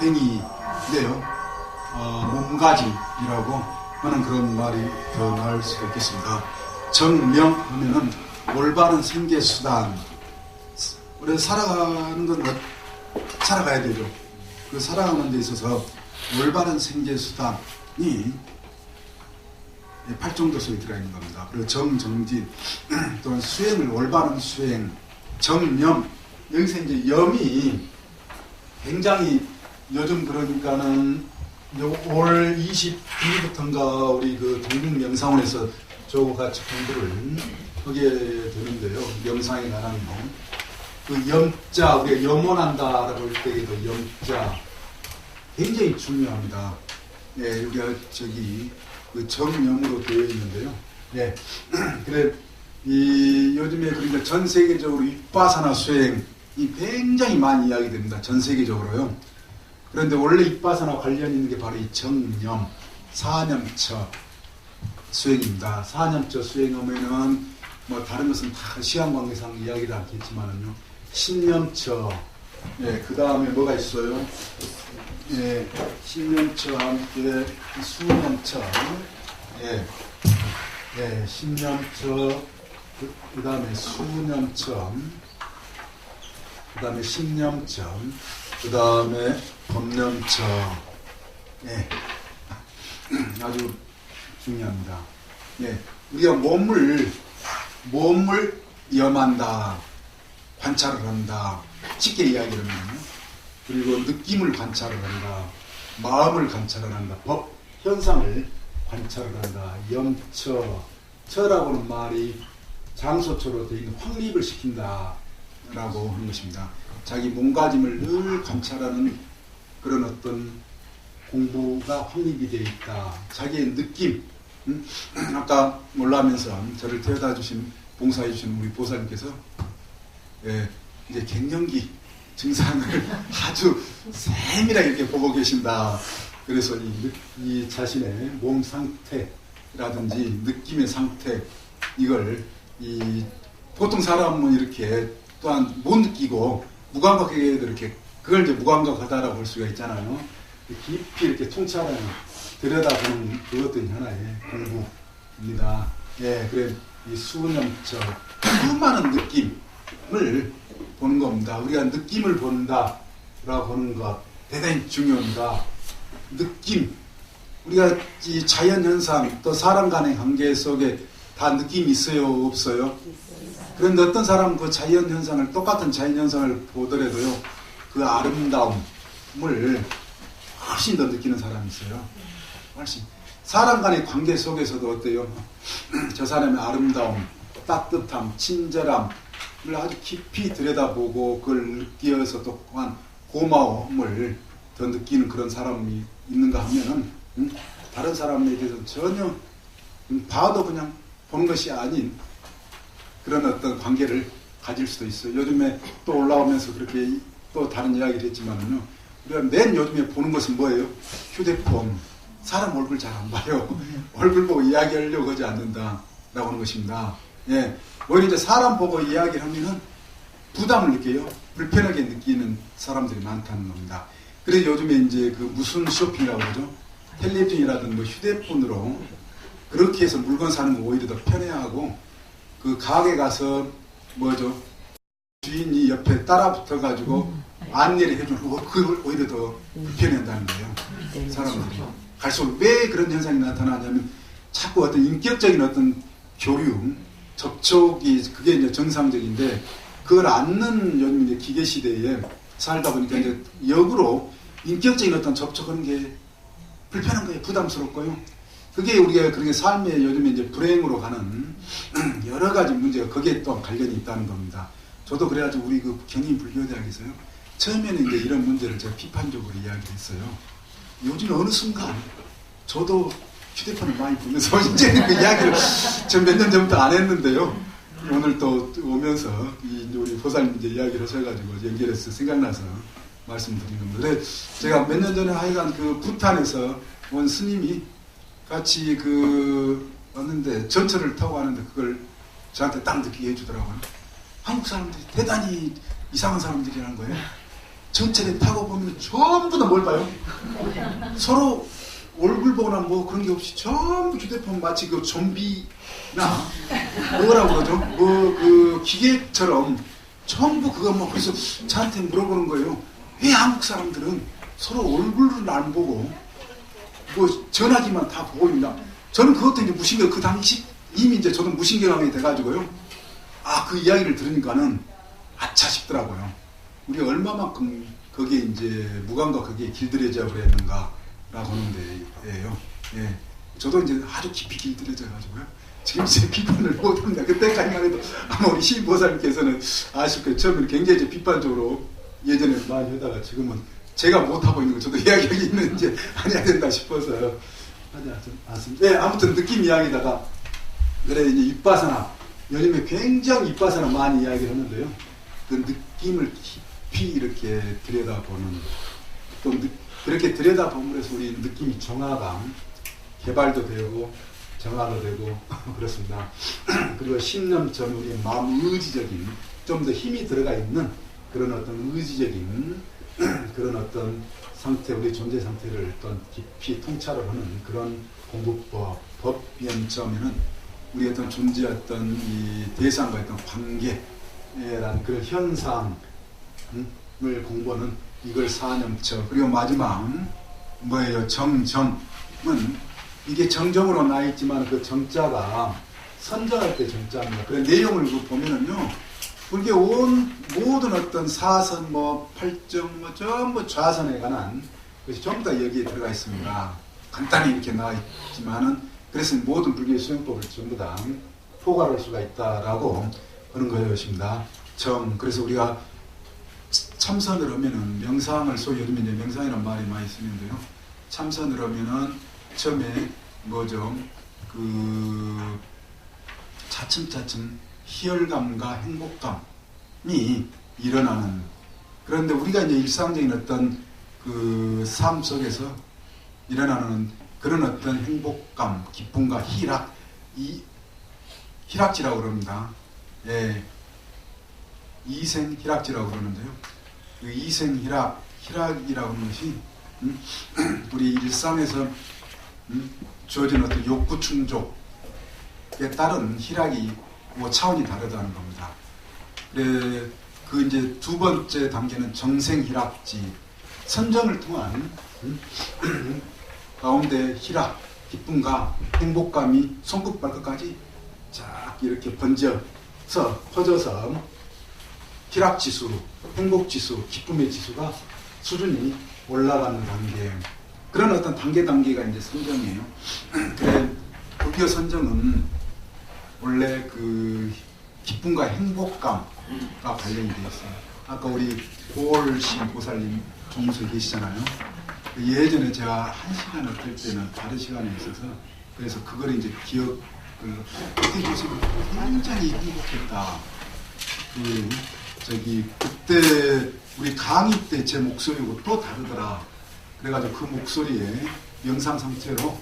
행위인데요. 몸가짐이라고 하는 그런 말이 더 나을 수가 있겠습니다. 정명 하면은 올바른 생계수단. 우리가 살아가는 건 살아가야 되죠. 그 살아가는 데 있어서 올바른 생계수단이 팔정도 속에 들어있는 겁니다. 그리고 정정진 또는 수행을 올바른 수행, 정념 여기서 이제 염이 굉장히 요즘 그러니까는 올 22일부터인가 우리 그 동국명상원에서 저하고 같이 공부를 하게 되는데요. 명상에 관한 그 염자, 우리가 염원한다라고 할 때에도 염자 굉장히 중요합니다. 예, 우리가 저기 그 정염으로 되어 있는데요. 예, 그래 이 요즘에 그러니까 전 세계적으로 윗바사나 수행이 굉장히 많이 이야기됩니다. 전 세계적으로요. 그런데 원래 윗바사나 관련 있는 게 바로 이 정염, 사념처 수행입니다. 사념처 수행하면은 뭐 다른 것은 다 시간 관계상 이야기를 않겠지만은요. 신념처, 예, 그 다음에 뭐가 있어요? 예, 신념처와 함께 수념처, 예, 예, 신념처, 그 다음에 수념점, 그 다음에 신념점, 그 다음에 법념점, 예, 아주 중요합니다. 예, 우리가 몸을 염한다, 관찰을 한다, 쉽게 이야기를 하면요. 그리고 느낌을 관찰을 한다, 마음을 관찰을 한다, 법, 현상을 관찰을 한다, 염처, 처라고는 말이 장소처로 되어 있는 확립을 시킨다 라고 하는 것입니다. 자기 몸가짐을 늘 관찰하는 그런 어떤 공부가 확립이 되어 있다. 자기의 느낌, 아까 올라오면서 저를 태워다 주신, 봉사해 주신 우리 보살님께서 예, 이제 갱년기 증상을 아주 세밀하게 이렇게 보고 계신다. 그래서 이 자신의 몸 상태라든지 느낌의 상태, 이걸 보통 사람은 이렇게 또한 못 느끼고 무감각하게 이렇게 그걸 이제 무감각하다라고 볼 수가 있잖아요. 깊이 이렇게 통찰하는 들여다보는 그것도 하나의 공부입니다. 예, 그래 이 수념처 수많은 느낌을 보는 겁니다. 우리가 느낌을 본다라고 하는 것 대단히 중요합니다. 느낌, 우리가 이 자연 현상 또 사람 간의 관계 속에 다 느낌이 있어요, 없어요? 그런데 어떤 사람은 그 자연 현상을, 똑같은 자연 현상을 보더라도요, 그 아름다움을 훨씬 더 느끼는 사람이 있어요. 훨씬. 사람 간의 관계 속에서도 어때요? 저 사람의 아름다움, 따뜻함, 친절함을 아주 깊이 들여다보고 그걸 느끼어서 또한 고마움을 더 느끼는 그런 사람이 있는가 하면은, 다른 사람에 대해서 전혀 봐도 그냥 보는 것이 아닌 그런 어떤 관계를 가질 수도 있어요. 요즘에 또 올라오면서 그렇게 또 다른 이야기를 했지만은요, 우리가 맨 요즘에 보는 것은 뭐예요? 휴대폰. 사람 얼굴 잘 안 봐요. 얼굴 보고 이야기하려고 하지 않는다라고 하는 것입니다. 예. 오히려 이제 사람 보고 이야기를 하면은 부담을 느껴요. 불편하게 느끼는 사람들이 많다는 겁니다. 그래서 요즘에 이제 그 무슨 쇼핑이라고 그러죠? 텔레비전이라든 뭐 휴대폰으로 그렇게 해서 물건 사는 거 오히려 더 편해하고, 그 가게 가서 뭐죠? 주인이 옆에 따라 붙어가지고 안내를 해주고 그걸 오히려 더 불편해한다는 거예요. 사람들이. 갈수록 왜 그런 현상이 나타나냐면 자꾸 어떤 인격적인 어떤 교류, 접촉이 그게 이제 정상적인데 그걸 않는 요즘 이제 기계 시대에 살다 보니까 이제 역으로 인격적인 어떤 접촉하는 게 불편한 거예요. 부담스럽고요. 그게 우리가 그렇게 삶의 요즘에 이제 불행으로 가는 여러 가지 문제가 거기에 또 관련이 있다는 겁니다. 저도 그래가지고 우리 그 경인불교대학에서요. 처음에는 이제 이런 문제를 제가 비판적으로 이야기했어요. 요즘 어느 순간 저도 휴대폰을 많이 보면서 이제는 그 이야기를 전 몇 년 전부터 안 했는데요. 오늘 또 오면서 우리 보살님 이제 이야기를 하셔가지고 연결해서 생각나서 말씀드린 겁니다. 그래 제가 몇 년 전에 하여간 그 부탄에서 온 스님이 같이 왔는데 전철을 타고 가는데 그걸 저한테 딱 느끼게 해주더라고요. 한국 사람들이 대단히 이상한 사람들이라는 거예요. 전철에 타고 보면 전부 다 뭘 봐요? 서로 얼굴 보거나 뭐 그런 게 없이 전부 휴대폰, 마치 그 좀비나 뭐라고 그러죠? 그 기계처럼 전부 그거 뭐 그래서 저한테 물어보는 거예요. 왜 한국 사람들은 서로 얼굴을 안 보고 뭐 전화기만 다 보고 있나? 저는 그것도 이제 무신경, 그 당시 이미 이제 저도 무신경함이 돼가지고요. 아, 그 이야기를 들으니까는 아차 싶더라고요. 우리 얼마만큼 거기에 이제 무감각 거기에 길들여져 버렸는가 하는 데예요. 예. 저도 이제 아주 깊이 길들여져 가지고요. 지금 제 비판을 못합니다. 그때까지만 해도 아마 우리 시보살님께서는 아실 거예요. 처음에 굉장히 이제 비판적으로 예전에 많이 하다가 지금은 제가 못하고 있는 거 저도 이야기하기 있는 이제 안 해야 된다 싶어서 하지 않습니다. 네, 아무튼 느낌 이야기다가 그래 이제 윗바사나 요즘에 굉장히 윗바사나 많이 이야기를 하는데요. 그 느낌을 깊이 이렇게 들여다보는 또 그렇게 들여다봄으로써 우리 느낌이 정화가 개발도 되고 정화도 되고 그렇습니다. 그리고 신념점 우리 마음 의지적인 좀 더 힘이 들어가 있는 그런 어떤 의지적인 그런 어떤 상태, 우리 존재 상태를 어떤 깊이 통찰을 하는 그런 공부법, 법연점에는 우리 어떤 존재 어떤 이 대상과 어떤 관계라는 그런 현상을 공부하는 이걸 사념처. 그리고 마지막 뭐예요? 정정은 이게 정정으로 나 있지만 그 정자가 선정할 때 정자입니다. 그 내용을 보면은요, 이게 모든 어떤 사선, 팔정, 전부 좌선에 관한 것이 전부 다 여기에 들어가 있습니다. 간단히 이렇게 나와 있지만은, 그래서 모든 불교의 수행법을 전부 다 포괄할 수가 있다라고 하는 것입니다. 그래서 우리가 참선을 하면은 명상을 소위 요즘에 이제 명상이라는 말이 많이 쓰는데요. 참선을 하면은 처음에 뭐죠? 차츰차츰 희열감과 행복감이 일어나는. 그런데 우리가 이제 일상적인 어떤 그 삶 속에서 일어나는 그런 어떤 행복감, 기쁨과 희락, 희락지라고 그럽니다. 예. 이생희락지라고 그러는데요. 그 희락이라고 하는 것이 우리 일상에서 주어진 어떤 욕구 충족에 따른 희락이 차원이 다르다는 겁니다. 그래, 그 이제 두 번째 단계는 정생희락지, 선정을 통한 가운데 희락, 기쁨과 행복감이 손끝 발끝까지 쫙 이렇게 퍼져서 희락지수, 행복지수, 기쁨의 지수가 수준이 올라가는 단계. 그런 어떤 단계가 이제 선정이에요. 그래, 불교 선정은 원래 그 기쁨과 행복감과 관련이 되어 있어요. 아까 우리 고올신 보살님 종소에 계시잖아요. 예전에 제가 1시간을 할 때는 다른 시간에 있어서 그래서 그걸 이제 기억을 그때 계시고 굉장히 행복했다. 그때 우리 강의 때 제 목소리하고 또 다르더라. 그래가지고 그 목소리에 명상 상태로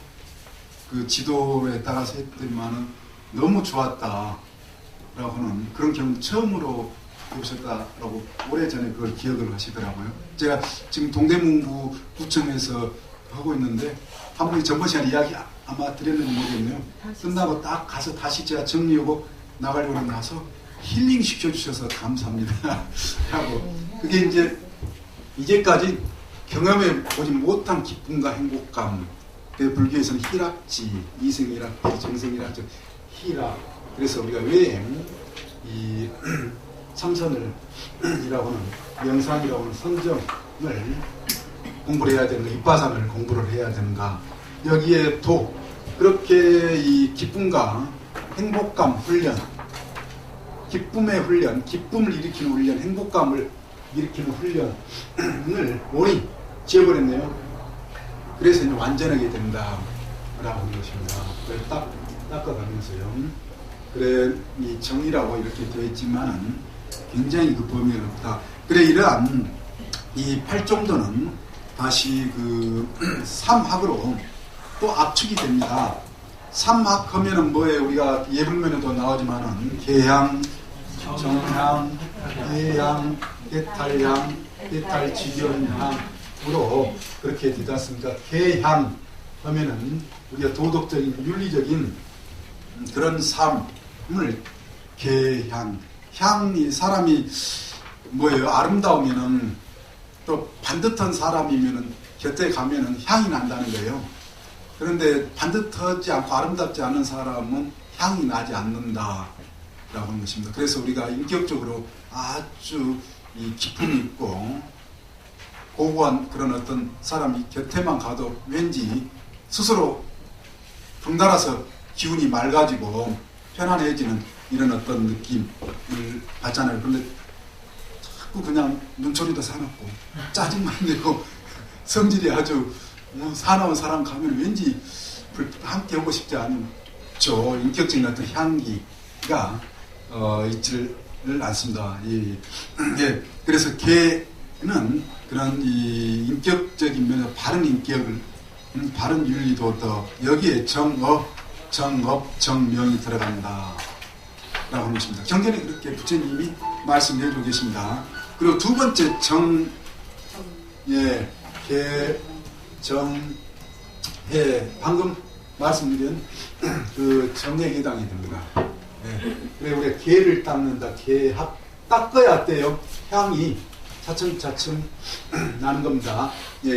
그 지도에 따라서 했더니만은 너무 좋았다. 라고 하는 그런 경우 처음으로 해보셨다라고 오래전에 그걸 기억을 하시더라고요. 제가 지금 동대문구 구청에서 하고 있는데 한 분이 전번 시간에 이야기 아마 드렸는지 모르겠네요. 끝나고 딱 가서 다시 제가 정리하고 나가려고 나서 힐링 시켜주셔서 감사합니다. 하고 그게 이제까지 경험해 보지 못한 기쁨과 행복감. 그 불교에서는 희락지, 이생희락지, 정생희락지, 희락. 그래서 우리가 왜 이 참선을 이라고 하는 명상이라고 하는 선정을 공부를 해야 되는가, 윗바산을 공부를 해야 되는가. 여기에 또 그렇게 이 기쁨과 행복감 훈련, 기쁨의 훈련, 기쁨을 일으키는 훈련, 행복감을 일으키는 훈련을 오니 지어버렸네요. 그래서 이제 완전하게 된다라고 하는 것입니다. 그걸 딱 닦아가면서요. 그래, 이 정이라고 이렇게 되어 있지만은 굉장히 그 범위가 넓다. 그래, 이러한 이 8정도는 다시 그 3학으로 또 압축이 됩니다. 3학 하면은 뭐예요? 우리가 예불면에도 나오지만은 계향, 정향, 예향, 해탈향, 해탈지견향으로 그렇게 되지 않습니까? 계향 하면은 우리가 도덕적인, 윤리적인 그런 삶을 계향, 향이 사람이 뭐예요? 아름다우면은 또 반듯한 사람이면은 곁에 가면은 향이 난다는 거예요. 그런데 반듯하지 않고 아름답지 않은 사람은 향이 나지 않는다라고 하는 것입니다. 그래서 우리가 인격적으로 아주 이 기품이 있고 고고한 그런 어떤 사람이 곁에만 가도 왠지 스스로 덩달아서 기운이 맑아지고 편안해지는 이런 어떤 느낌을 받잖아요. 그런데 자꾸 그냥 눈초리도 사납고 짜증만 내고 성질이 아주 사나운 사람 가면 왠지 함께 오고 싶지 않죠. 인격적인 어떤 향기가 있지를 않습니다. 예. 그래서 개는 그런 이 인격적인 면에서 바른 인격을 바른 윤리도 더 여기에 정업, 정명이 들어간다 라고 하는 것입니다. 경전에 그렇게 부처님이 말씀해 주고 계십니다. 그리고 두 번째 방금 말씀드린 그 정에 해당이 됩니다. 그래 우리가 개를 닦는다. 닦아야 돼요. 향이 차츰차츰 나는 겁니다.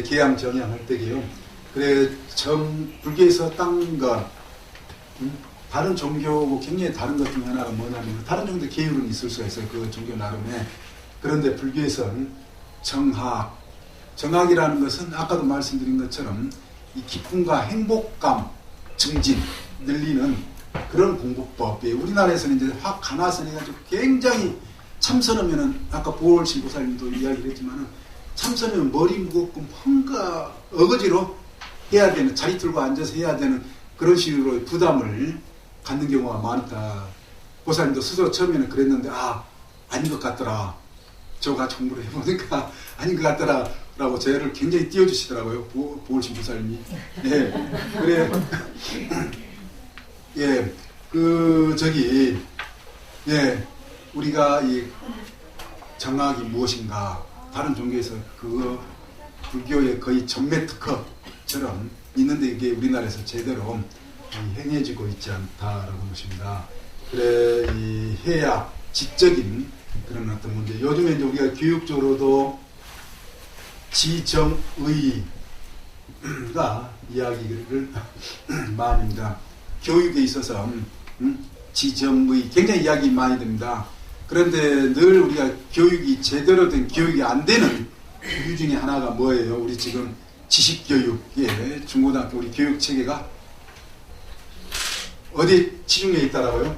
개양 정양 할 때게요. 그래 불교에서 닦는 것 다른 종교하고 굉장히 다른 것 중에 하나가 뭐냐면 다른 종교 계율은 있을 수가 있어요. 그 종교 나름에. 그런데 불교에서는 정학이라는 것은 아까도 말씀드린 것처럼 이 기쁨과 행복감 증진 늘리는 그런 공부법이에요. 우리나라에서는 이제 가나선 해가지고 굉장히 참선하면은 아까 보월신보살님도 이야기를 했지만은 참선하면 머리 무겁고 뭔가 어거지로 해야 되는 자리 틀고 앉아서 해야 되는 그런 식으로 부담을 갖는 경우가 많다. 보살님도 스스로 처음에는 그랬는데 아닌 것 같더라. 저 같이 공부를 해보니까 아닌 것 같더라 라고 저를 굉장히 띄워주시더라고요. 보월신 보살님이. 그래. 우리가 이 정학이 무엇인가 다른 종교에서 그거 불교의 거의 전매 특허처럼 있는데 이게 우리나라에서 제대로 행해지고 있지 않다라고 하는 것입니다. 그래 이 해야 지적인 그런 어떤 문제. 요즘에 이제 우리가 교육적으로도 지정의가 이야기를 많이 합니다. 교육에 있어서 지정의 굉장히 이야기 많이 됩니다. 그런데 늘 우리가 교육이 제대로 된 교육이 안 되는 이유 중에 하나가 뭐예요? 우리 지금 지식교육에 중고등학교 우리 교육체계가 어디에 치중해 있다라고요?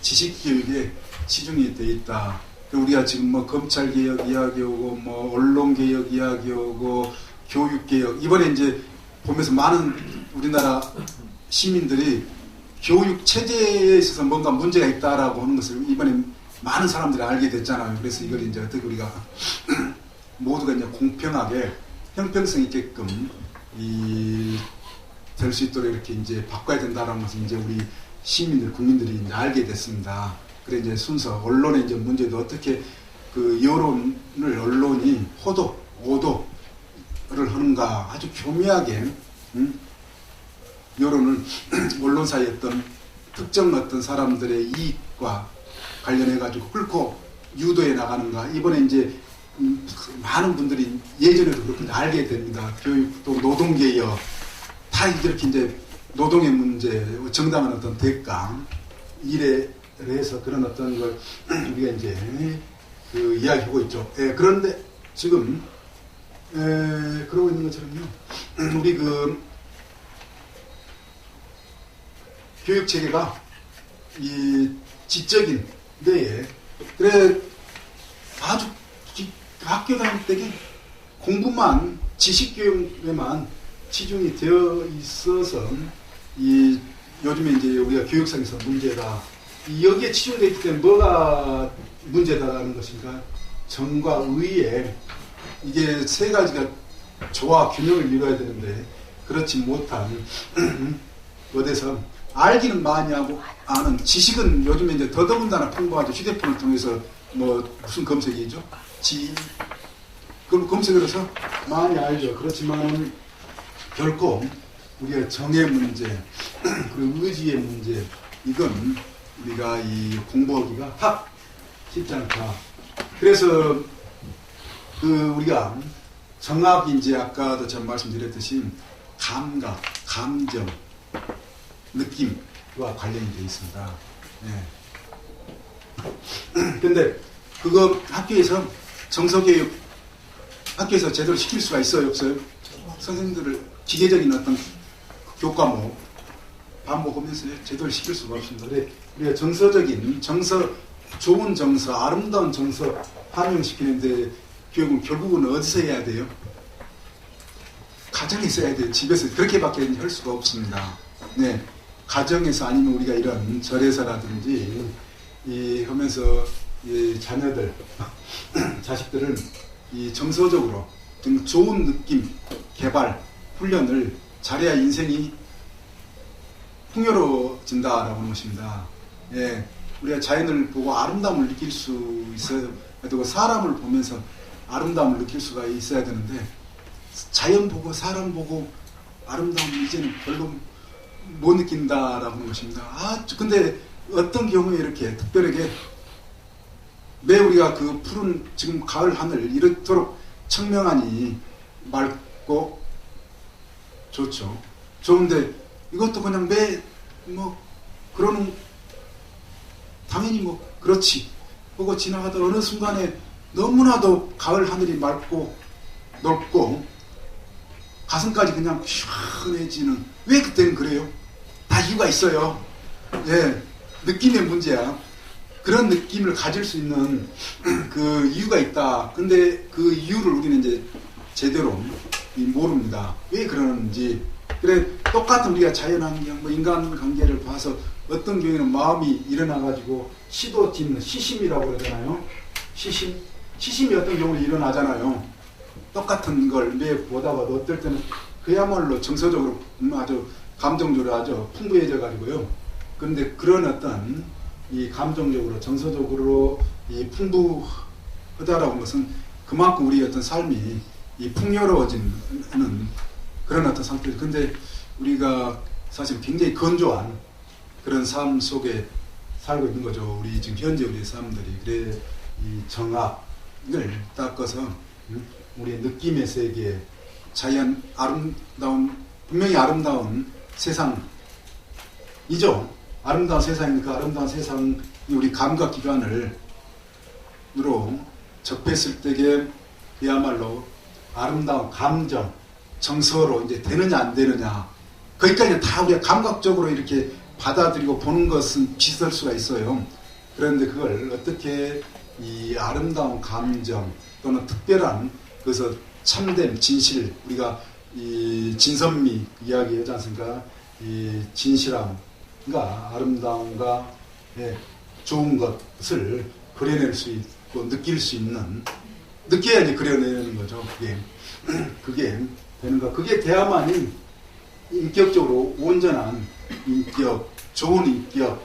지식교육에 치중이 돼 있다. 우리가 지금 뭐 검찰개혁 이야기오고 뭐 언론개혁 이야기오고 교육개혁 이번에 이제 보면서 많은 우리나라 시민들이 교육체제에 있어서 뭔가 문제가 있다라고 하는 것을 이번에 많은 사람들이 알게 됐잖아요. 그래서 이걸 이제 어떻게 우리가 모두가 이제 공평하게 형평성 있게끔 될 수 있도록 이렇게 이제 바꿔야 된다라는 것을 이제 우리 시민들, 국민들이 이제 알게 됐습니다. 그래 이제 순서 언론의 이제 문제도 어떻게 그 여론을 언론이 오도를 하는가 아주 교묘하게 여론을 언론사의 어떤 특정 어떤 사람들의 이익과 관련해 가지고 끌고 유도해 나가는가. 이번에 이제 많은 분들이 예전에도 그렇게 알게 됩니다. 교육 또 노동개혁 다 이렇게 이제 노동의 문제, 정당한 어떤 대가 일에 해서 그런 어떤 걸 우리가 이제 그 이야기하고 있죠. 그런데 지금 그러고 있는 것처럼요. 우리 그 교육 체계가 이 지적인 데에 그래 아주 학교 다닐 때에 공부만 지식 교육에만 치중이 되어 있어서 이 요즘에 이제 우리가 교육상에서 문제다. 여기에 치중되어 있기 때문에 뭐가 문제다라는 것인가? 정과 의에 이게 세 가지가 조화 균형을 이루어야 되는데 그렇지 못한 어디서 알기는 많이 하고 아는 지식은 요즘에 이제 더더군다나 풍부하죠. 휴대폰을 통해서 뭐 무슨 검색이죠? 그럼 검색을 해서 많이 알죠. 그렇지만 결코 우리가 정의 문제 그리고 의지의 문제 이건 우리가 이 공부하기가 쉽지 않다. 그래서 그 우리가 정학이 이제 아까도 제가 말씀드렸듯이 감각, 감정, 느낌과 관련이 되어 있습니다. 근데 그거 학교에서 정서교육 학교에서 제대로 시킬 수가 있어요, 없어요? 선생님들을 기계적인 어떤 교과목 반복하면서 제대로 시킬 수가 없습니다. 우리가 정서적인 정서, 좋은 정서, 아름다운 정서 반영시키는데 교육은 결국은 어디서 해야 돼요? 가정에서 해야 돼요. 집에서. 그렇게밖에 할 수가 없습니다. 네, 가정에서 아니면 우리가 이런 절에서라든지 하면서 이 자녀들, 자식들은 이 정서적으로 좀 좋은 느낌, 개발, 훈련을 잘해야 인생이 풍요로워진다라고 하는 것입니다. 예, 우리가 자연을 보고 아름다움을 느낄 수 있어야 되고 사람을 보면서 아름다움을 느낄 수가 있어야 되는데 자연 보고 사람 보고 아름다움 이제는 별로 못 느낀다라고 하는 것입니다. 근데 어떤 경우에 이렇게 특별하게 왜 우리가 그 푸른 지금 가을 하늘 이렇도록 청명하니 맑고 좋죠. 좋은데 이것도 그냥 그러는 당연히 그렇지 보고 지나가다 어느 순간에 너무나도 가을 하늘이 맑고 넓고 가슴까지 그냥 시원해지는 왜 그때는 그래요? 다 이유가 있어요. 예, 느낌의 문제야. 그런 느낌을 가질 수 있는 그 이유가 있다. 근데 그 이유를 우리는 이제 제대로 모릅니다. 왜 그러는지. 그래, 똑같은 우리가 자연환경, 인간관계를 봐서 어떤 경우에는 마음이 일어나가지고 시도 짓는 시심이라고 그러잖아요. 시심이 어떤 경우는 일어나잖아요. 똑같은 걸 매 보다가도 어떨 때는 그야말로 정서적으로 아주 감정적으로 아주 풍부해져 가지고요. 그런데 그런 어떤 이 감정적으로 정서적으로 이 풍부하다라고 하는 것은 그만큼 우리의 어떤 삶이 이 풍요로워지는 그런 어떤 상태죠. 근데 우리가 사실 굉장히 건조한 그런 삶 속에 살고 있는 거죠. 우리 지금 현재 우리의 사람들이. 그래, 이 정악을 닦아서 우리의 느낌의 세계, 자연 분명히 아름다운 세상이죠. 아름다운 세상이니까 그 아름다운 세상이 우리 감각 기관으로 접했을 때에 그야말로 아름다운 감정, 정서로 이제 되느냐 안 되느냐, 거기까지 다 우리가 감각적으로 이렇게 받아들이고 보는 것은 비슷할 수가 있어요. 그런데 그걸 어떻게 이 아름다운 감정 또는 특별한 그래서 참됨, 진실, 우리가 이 진선미 이야기하지 않습니까? 이 진실함과 아름다움과 좋은 것을 그려낼 수 있고 느낄 수 있는, 느껴야지 그려내는 거죠. 그게 되는 거. 그게 돼야만이 인격적으로 온전한 인격, 좋은 인격.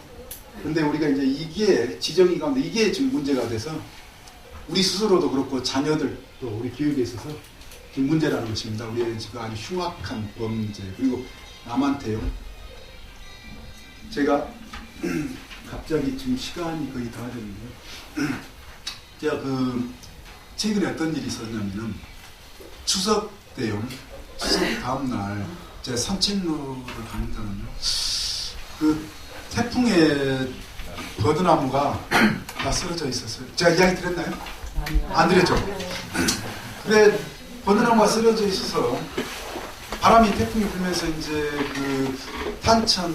근데 우리가 이제 이게 지정이 가운데 이게 지금 문제가 돼서 우리 스스로도 그렇고 자녀들도 우리 교육에 있어서 지금 문제라는 것입니다. 우리의 지금 아주 흉악한 범죄. 그리고 남한테요. 제가 갑자기 지금 시간이 거의 다 됐는데요. 제가 최근에 어떤 일이 있었냐면은 추석 때요. 추석 다음날 제가 산책로를 가는다는요. 그 태풍에 버드나무가 다 쓰러져 있었어요. 제가 이야기 드렸나요? 안 드렸죠? 그래, 버드나무가 쓰러져 있어서 바람이 태풍이 불면서 이제 그 탄천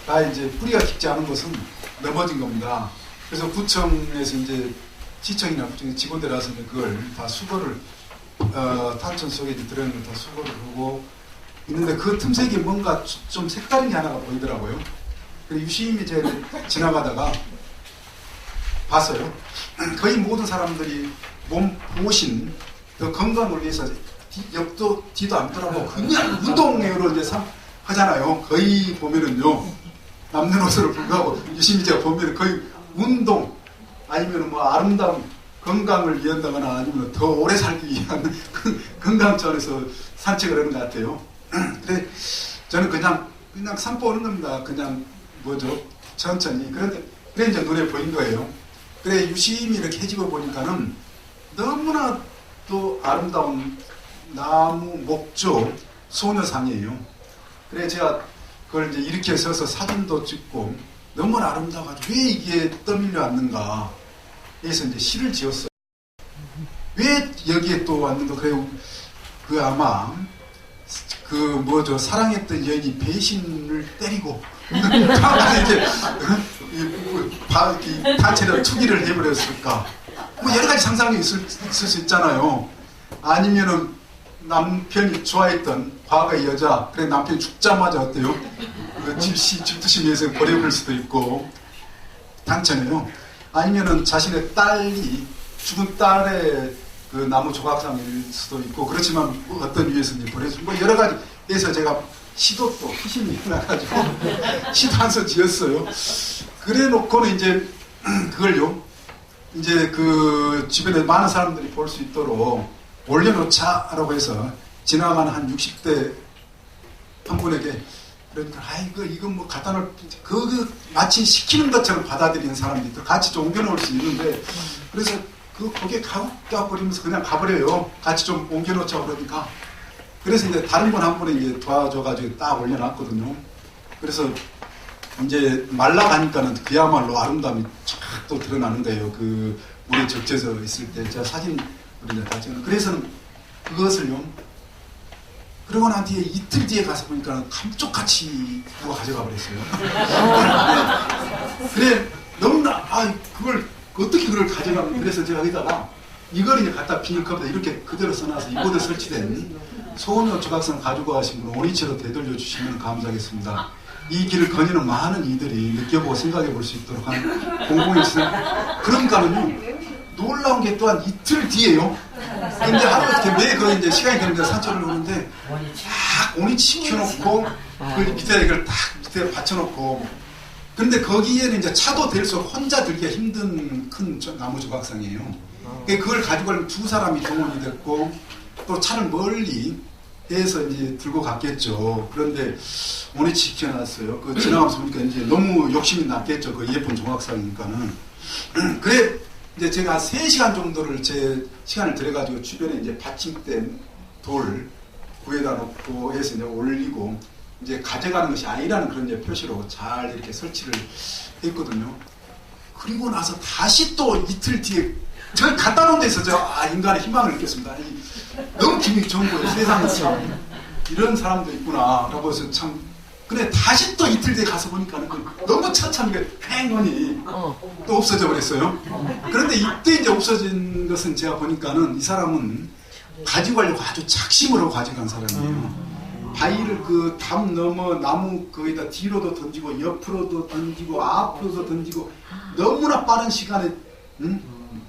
다 이제 뿌리가 깊지 않은 것은 넘어진 겁니다. 그래서 구청에서 이제 시청이나 구청의 직원들 와서 그걸 다 수거를 탄천 속에 이제 들어있는 걸 다 수거를 하고 있는데 그 틈새에 뭔가 좀 색다른 게 하나가 보이더라고요. 그래서 유심히 제가 지나가다가 봤어요. 거의 모든 사람들이 몸보신 더 건강을 위해서 옆도 뒤도 안 돌아보고 그냥 운동으로 이제 하잖아요. 거의 보면은요. 남는 옷으로 불구하고 유심히 제가 보면 거의 운동 아니면 뭐 아름다운 건강을 위한다거나 아니면 더 오래 살기 위한 건강 차원에서 산책을 하는 것 같아요. 근데 저는 그냥 산보는 겁니다. 그냥 천천히. 그런데 그래 이제 눈에 보인 거예요. 그래 유심히 이렇게 해집어 보니까는 너무나 또 아름다운 나무 목조 소녀상이에요. 그래 제가 그걸 이제 이렇게 서서 사진도 찍고 너무나 아름다워가지고 왜 이게 떠밀려 왔는가 해서 이제 시를 지었어요. 왜 여기에 또 왔는데, 그래요. 그 아마, 사랑했던 여인이 배신을 때리고, 이제, 단체로 투기를 해버렸을까. 뭐 여러 가지 상상이 있을 수 있잖아요. 아니면은, 남편이 좋아했던 과거의 여자, 그래, 남편이 죽자마자 어때요? 집두시 위해서 버려버릴 수도 있고, 단체네요. 아니면은 자신의 딸이 죽은 딸의 그 나무 조각상일 수도 있고, 그렇지만 어떤 이유에서 버려서 뭐 여러 가지에서 제가 시도 또 희심이 나가지고 시도 지었어요. 그래 놓고는 이제 그걸요, 이제 그 주변에 많은 사람들이 볼 수 있도록 올려놓자라고 해서 지나가는 한 60대 한 분에게, 그러니까 이거 뭐 갖다 놓을, 마치 시키는 것처럼 받아들이는 사람들이 또 같이 좀 옮겨놓을 수 있는데, 그래서 거기에 가버리면서 그냥 가버려요. 같이 좀 옮겨놓자고 그러니까. 그래서 이제 다른 분 한 분이 이제 도와줘가지고 딱 올려놨거든요. 그래서 이제 말라가니까는 그야말로 아름다움이 쫙 또 드러나는 거예요. 그 물에 적셔져 있을 때 제가 사진을 이제 다 찍는. 그래서 그것을요, 그러고 난 뒤에 이틀 뒤에 가서 보니까 감쪽같이 누가 가져가 버렸어요. 그래, 너무나, 어떻게 그걸 가져가면, 그래서 제가 여기다가 이걸 이제 갖다 비닐컵에다 이렇게 그대로 써놔서 이곳에 설치된 소음용 조각상 가지고 가신 분 오니체로 되돌려 주시면 감사하겠습니다. 이 길을 거니는 많은 이들이 느껴보고 생각해 볼 수 있도록 한 공공의 시설. 그러니까는요, 놀라운 게 또한 이틀 뒤에요. 근데 하루 이렇게 매일 이제 시간이 되는데 산책을 오는데 딱 오니치 시켜놓고 그 밑에 이걸 딱 밑에 받쳐놓고, 근데 거기에는 이제 차도 될수록 혼자 들기가 힘든 큰 나무 조각상이에요. 그걸 가지고 가려면 두 사람이 동원이 됐고, 또 차를 멀리 해서 이제 들고 갔겠죠. 그런데 오니치 시켜놨어요. 지나가면서 보니까 이제 너무 욕심이 났겠죠. 그 예쁜 조각상이니까는. 그래, 이제 제가 3시간 정도를 제 시간을 들여가지고 주변에 이제 받침된 돌 구에다 놓고 해서 이제 올리고, 이제 가져가는 것이 아니라는 그런 이제 표시로 잘 이렇게 설치를 했거든요. 그리고 나서 다시 또 이틀 뒤에 저를 갖다 놓은 데서 인간의 희망을 느꼈습니다. 너무 기분이 좋은 거예요. 세상에 참 이런 사람도 있구나 라고 해서 참. 근데 다시 또 이틀 뒤에 가서 보니까는 너무 처참하게 팽원이 또 없어져 버렸어요. 그런데 이때 이제 없어진 것은 제가 보니까는 이 사람은 가지고 가려고 아주 작심으로 가져간 사람이에요. 바위를 그 담 넘어 나무 거기다 뒤로도 던지고 옆으로도 던지고 앞으로도 던지고 너무나 빠른 시간에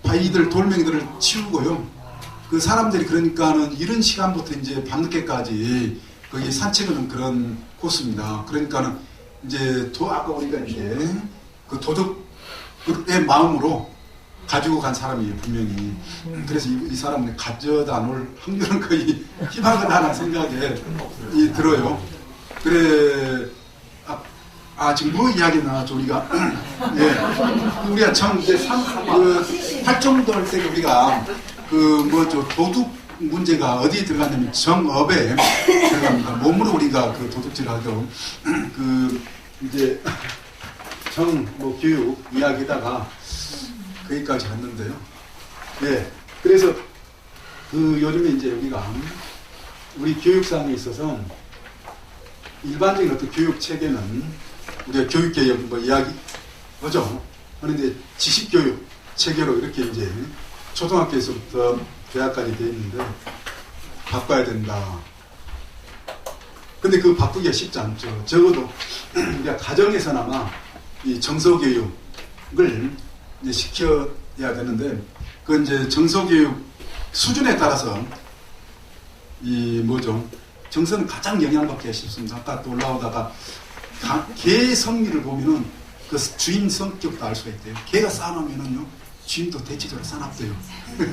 바위들 돌멩이들을 치우고요. 그 사람들이 그러니까는 이른 시간부터 이제 밤늦게까지 거기 산책하는 그런 코스입니다. 그러니까는 이제 아까 우리가 이제 그 도덕의 마음으로 가지고 간 사람이에요, 분명히. 그래서 이 사람은 가져다 놓을 확률은 거의 희망은 하나 생각에 들어요. 그래, 지금 뭐 이야기 나왔죠, 우리가? 예. 우리가 활동도 때 우리가 도둑 문제가 어디에 들어갔냐면 정업에 들어갑니다. 몸으로 우리가 그 도둑질을 하죠. 이제 교육 이야기다가 거기까지 갔는데요. 네. 그래서 요즘에 이제 우리 교육상에 있어서 일반적인 어떤 교육 체계는 우리가 교육개혁 이야기 뭐죠? 그런데 지식교육 체계로 이렇게 이제 초등학교에서부터 대학까지 돼 있는데 바꿔야 된다. 근데 바꾸기가 쉽지 않죠. 적어도 우리가 가정에서나마 이 정서교육을 이제 시켜야 되는데, 이제 정서교육 수준에 따라서 정서는 가장 영향받기가 쉽습니다. 아까 또 올라오다가 개의 성미를 보면은 그 주인 성격도 알 수가 있대요. 개가 싸놓으면은요, 주인도 대체적으로 싸납대요. 네.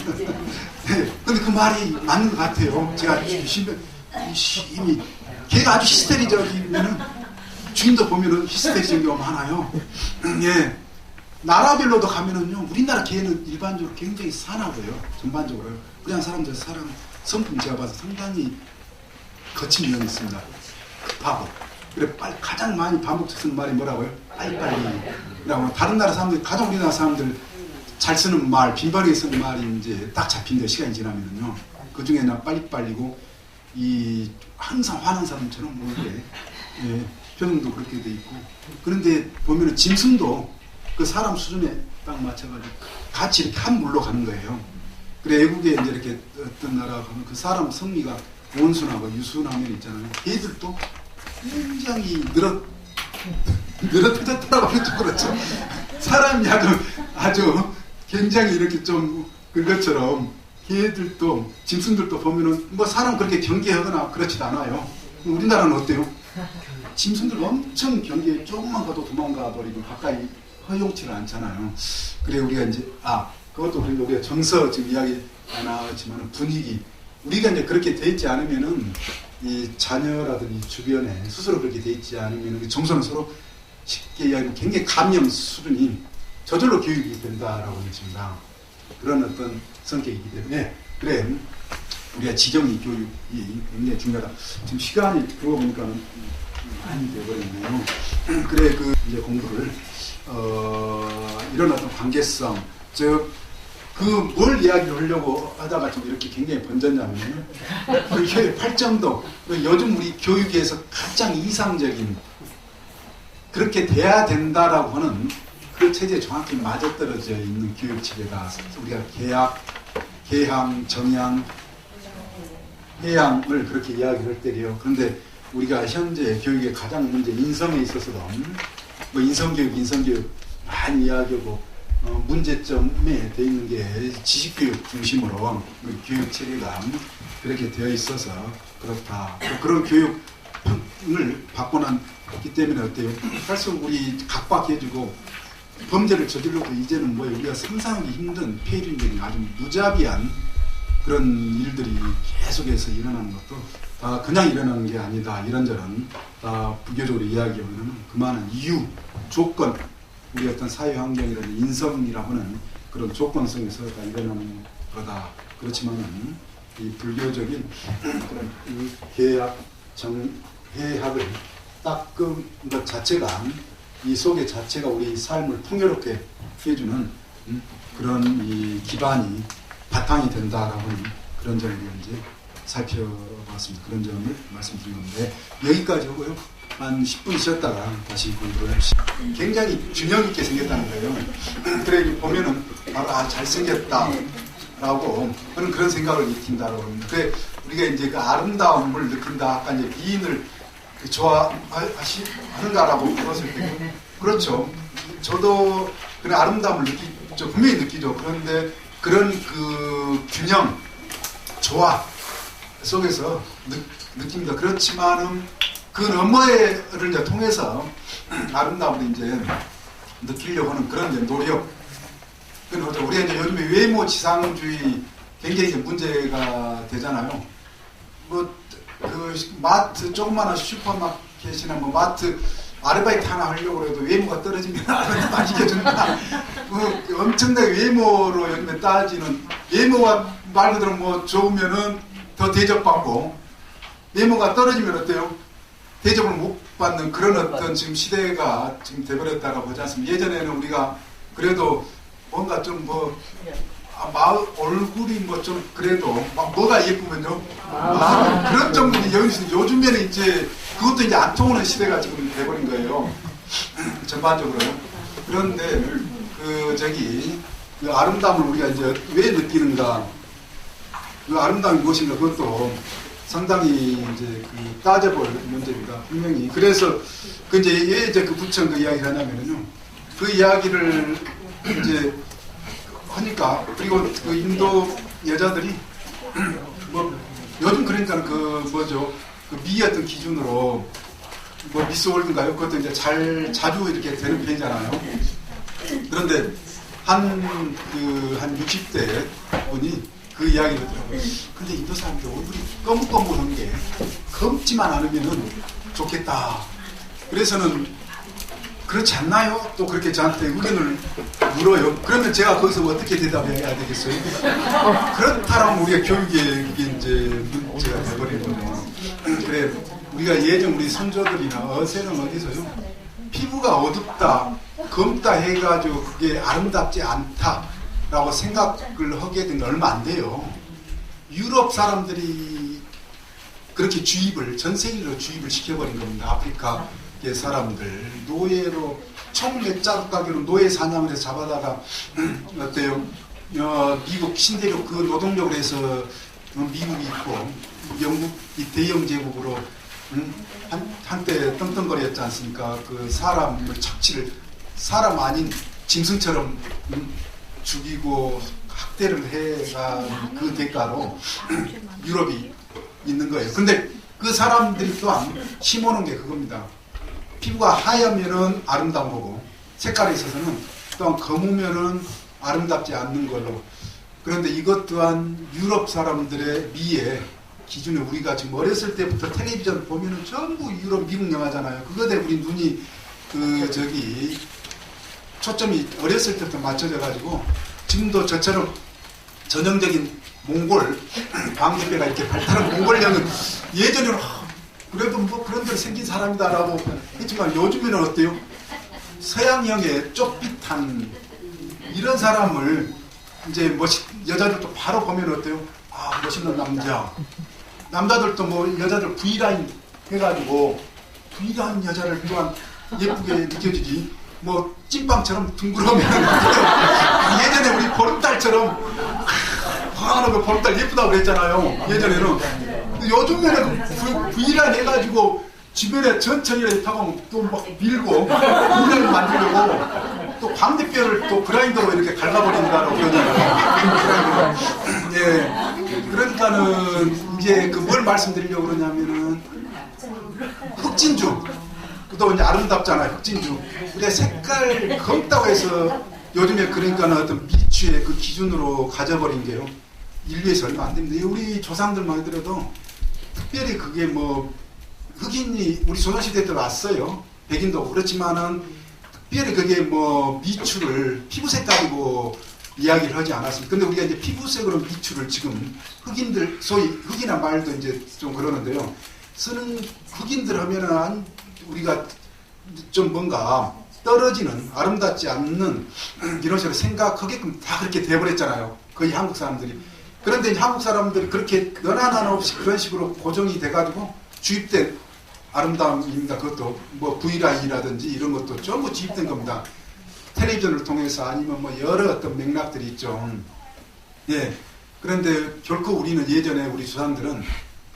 근데 그 말이 맞는 것 같아요. 제가 이미 개가 아주 히스테리적이면은 주인도 보면은 히스테리적인 경우가 많아요. 예. 나라별로도 가면은요, 우리나라 개는 일반적으로 굉장히 사나워요. 전반적으로요. 우리나라 사람들 성품 제가 봐서 상당히 거친 면이 있습니다. 급하고. 그래, 가장 많이 반복해서 쓰는 말이 뭐라고요? 빨리빨리. 라고. 다른 나라 사람들, 가장 우리나라 사람들 잘 쓰는 말, 빈번하게 쓰는 말이 이제 딱 잡힌다, 시간이 지나면은요. 그 중에 나 빨리빨리고, 항상 화난 사람처럼 뭐 이렇게, 예, 표정도 그렇게 돼 있고. 그런데 보면은 짐승도 그 사람 수준에 딱 맞춰가지고 같이 이렇게 한 물로 가는 거예요. 그래, 외국에 이제 이렇게 어떤 나라 가면 그 사람 성미가 온순하고 유순하면 있잖아요. 얘들도 굉장히 늘어뜨렸다라고 하면 좀 그렇죠. 사람이 아주 굉장히 이렇게 좀 그것처럼 걔들도 짐승들도 보면은 뭐 사람 그렇게 경계하거나 그렇지도 않아요. 우리나라는 어때요? 짐승들 엄청 경계에 조금만 가도 도망가 버리고 가까이 허용치를 않잖아요. 그래 우리가 이제 그것도 우리가 정서 지금 이야기 안 나왔지만 분위기 우리가 이제 그렇게 돼 있지 않으면은 이 자녀라든지 주변에 스스로 그렇게 돼 있지 않으면 정서는 서로 쉽게 이야기하면 굉장히 감염 수준이 저절로 교육이 된다라고 했습니다. 그런 어떤 성격이기 때문에 그래 우리가 지정이 교육이 굉장히 중요하다. 지금 시간이 그러고 보니까는 많이 되어버렸네요. 그래 이제 공부를 이런 어떤 관계성 뭘 이야기를 하려고 하다가 좀 이렇게 굉장히 번졌냐면 그 교육 발전도 요즘 우리 교육에서 가장 이상적인 그렇게 돼야 된다라고 하는 그 체제에 정확히 맞아떨어져 있는 교육 체계가 우리가 개항, 정향, 해양을 그렇게 이야기를 할 때요. 그런데 우리가 현재 교육의 가장 문제 인성에 있어서도 뭐 인성교육 많이 이야기하고 문제점에 돼 있는 게 지식교육 중심으로 교육 체계가 그렇게 되어 있어서 그렇다. 그런 교육을 받고 났기 때문에 어때요? 사실 우리 각박해지고 범죄를 저질러도 이제는 뭐 우리가 상상하기 힘든 폐륜적인 아주 무자비한 그런 일들이 계속해서 일어나는 것도 다 그냥 일어나는 게 아니다. 이런저런 다 부교적으로 이야기하면 그 많은 이유, 조건, 우리 어떤 사회 환경이라든지 인성이라고 하는 그런 조건성에서 다 일어나는 거다. 그렇지만은 이 불교적인 그런 계약, 해학을 닦은 것 자체가 이 속의 자체가 우리 삶을 풍요롭게 해주는 그런 이 기반이 바탕이 된다라고 하는 그런 점을 이제 살펴봤습니다. 그런 점을 말씀드린 건데 여기까지 하고요. 한 10분 쉬었다가 다시 공부를 굉장히 균형 있게 생겼다는 거예요. 그래 보면은 바로 잘생겼다라고 그런 생각을 느낀다라고 합니다. 그래 우리가 이제 그 아름다움을 느낀다. 아까 이제 미인을 좋아하는가라고 물었을 때 그렇죠. 저도 그런 아름다움을 느끼죠. 분명히 느끼죠. 그런데 그런 그 균형, 조화 속에서 느낍니다. 그렇지만은 그 너머를 이제 통해서 아름다움을 이제 느끼려고 하는 그런 이제 노력. 그러니까 우리가 이제 요즘에 외모 지상주의 굉장히 이제 문제가 되잖아요. 마트, 조그마한 슈퍼마켓이나 마트 아르바이트 하나 하려고 해도 외모가 떨어지면 아르바이트 안 시켜준다. 엄청나게 외모로 요즘에 따지는 외모가 말 그대로 좋으면은 더 대접받고 외모가 떨어지면 어때요? 대접을 못 받는 그런 어떤 지금 시대가 지금 돼버렸다고 보지 않습니까? 예전에는 우리가 그래도 뭔가 좀 얼굴이 좀 그래도 뭐가 예쁘면요 그런 정도는 요즘에는 이제 그것도 이제 안 통하는 시대가 지금 돼버린 거예요. 전반적으로. 그런데 그 아름다움을 우리가 이제 왜 느끼는가? 그 아름다움이 무엇인가? 그것도 상당히 이제 따져볼 문제입니다. 분명히. 그래서 왜 이제 그 부천 그 이야기를 하냐면요. 그 이야기를 이제 하니까 그리고 그 인도 여자들이 요즘 그러니까 그 미 어떤 기준으로 미스 월드인가요? 그것도 이제 자주 이렇게 되는 편이잖아요. 그런데 한 60대 분이 그 이야기를 하더라고요. 근데 인도 사람들 얼굴이 검은검은한 게 검지만 않으면은 좋겠다. 그래서는 그렇지 않나요? 또 그렇게 저한테 의견을 물어요. 그러면 제가 거기서 어떻게 대답해야 되겠어요? 그렇다라면 우리가 교육에 그게 이제 문제가 돼버리는 거죠. 그래, 우리가 예전 우리 선조들이나 어세는 어디서요? 피부가 어둡다, 검다 해가지고 그게 아름답지 않다. 라고 생각을 하게 된 게 얼마 안 돼요. 유럽 사람들이 그렇게 주입을, 전 세계로 주입을 시켜버린 겁니다. 아프리카의 사람들. 노예로, 총 몇 자국 가기로 노예 사냥을 해서 잡아다가, 어때요? 미국 신대륙 그 노동력을 해서 미국이 있고, 영국이 대영 제국으로, 한때 떵떵거렸지 않습니까? 그 사람을 착취를, 사람 아닌 짐승처럼 죽이고 학대를 해가 그 대가로 유럽이 있는 거예요. 근데 그 사람들이 또한 심어놓은 게 그겁니다. 피부가 하얗면은 아름다운 거고, 색깔에 있어서는 또한 검으면은 아름답지 않는 걸로. 그런데 이것 또한 유럽 사람들의 미의 기준에, 우리가 지금 어렸을 때부터 텔레비전 보면은 전부 유럽, 미국 영화잖아요. 그거에 우리 눈이 초점이 어렸을 때부터 맞춰져 가지고, 지금도 저처럼 전형적인 몽골 광대뼈가 이렇게 발달한 몽골령은 예전에는 그래도 뭐 그런 대로 생긴 사람이다라고 했지만, 요즘에는 어때요? 서양형의 쪽빛한 이런 사람을 이제 여자들도 바로 보면 어때요? 아, 멋있는 남자. 남자들도 뭐 여자들 V라인 해가지고 V라인 여자를 또한 예쁘게 느껴지지. 뭐 찐빵처럼 둥그러면 예전에 우리 보름달처럼 화하는 보름달 예쁘다고 그랬잖아요. 예전에는. 요즘에는 V라인 해가지고 주변에 전철에 타고 또 막 밀고 V라인 만들려고 또 광대뼈를 또 그라인더로 이렇게 갈가버린다고 그러잖아요. 예. 그러니까는 이제 뭘 말씀드리려고 그러냐면은 흑진주. 또 이제 아름답잖아요, 흑진주. 근데 색깔 검다고 해서 요즘에 그러니까 어떤 미추의 그 기준으로 가져버린 게요. 인류에서 얼마 안 됩니다. 우리 조상들만 하더라도 특별히 그게 뭐 흑인이 우리 조선시대 때 왔어요. 백인도 그렇지만은 특별히 그게 뭐 미추를 피부색 가지고 이야기를 하지 않았습니다. 근데 우리가 이제 피부색으로 미추를 지금 흑인들, 소위 흑인한 말도 이제 좀 그러는데요. 쓰는 흑인들 하면은 우리가 좀 뭔가 떨어지는, 아름답지 않는 이런 식으로 생각하게끔 다 그렇게 돼버렸잖아요. 거의 한국 사람들이. 그런데 이제 한국 사람들이 그렇게 너나나나 없이 그런 식으로 고정이 돼가지고 주입된 아름다움입니다. 그것도 뭐 V라인이라든지 이런 것도 전부 주입된 겁니다. 텔레비전을 통해서 아니면 뭐 여러 어떤 맥락들이 있죠. 예. 그런데 결코 우리는 예전에 우리 조상들은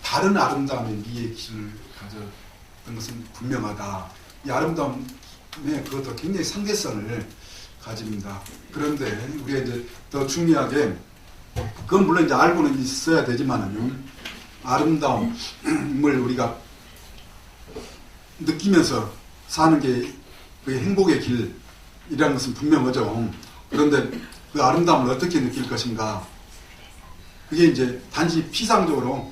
다른 아름다움의 미의 기준을 가졌던 것은 분명하다. 이 아름다움에 그것도 굉장히 상대성을 가집니다. 그런데 우리가 이제 더 중요하게, 그건 물론 이제 알고는 있어야 되지만은요, 아름다움을 우리가 느끼면서 사는 게 그게 행복의 길이라는 것은 분명하죠. 그런데 그 아름다움을 어떻게 느낄 것인가? 그게 이제 단지 피상적으로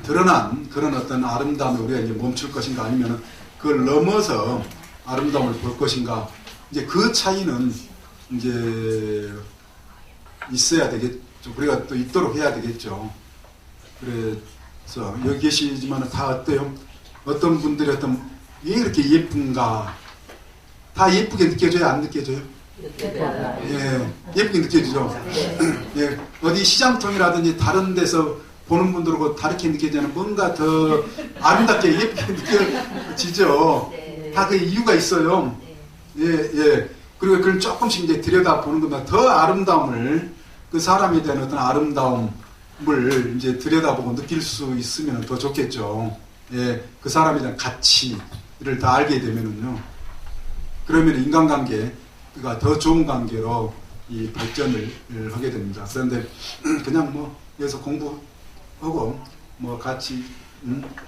드러난 그런 어떤 아름다움에 우리가 이제 멈출 것인가, 아니면 그걸 넘어서 아름다움을 볼 것인가? 이제 그 차이는 이제 있어야 되겠죠. 우리가 또 있도록 해야 되겠죠. 그래서 여기 계시지만 다 어때요? 어떤 분들이 왜 이렇게 예쁜가? 다 예쁘게 느껴져요? 안 느껴져요? 예, 예쁘게 느껴지죠. 예, 어디 시장통이라든지 다른 데서 보는 분들하고 다르게 느껴지는 뭔가 더 아름답게 예쁘게 느껴지죠. 다 그 이유가 있어요. 예, 예. 그리고 그걸 조금씩 이제 들여다 보는 것보다 더 아름다움을, 그 사람에 대한 어떤 아름다움을 이제 들여다보고 느낄 수 있으면 더 좋겠죠. 예, 그 사람에 대한 가치를 다 알게 되면은요. 그러면 인간관계가 더 좋은 관계로 이 발전을 하게 됩니다. 그런데 그냥 뭐 여기서 공부하고 뭐 같이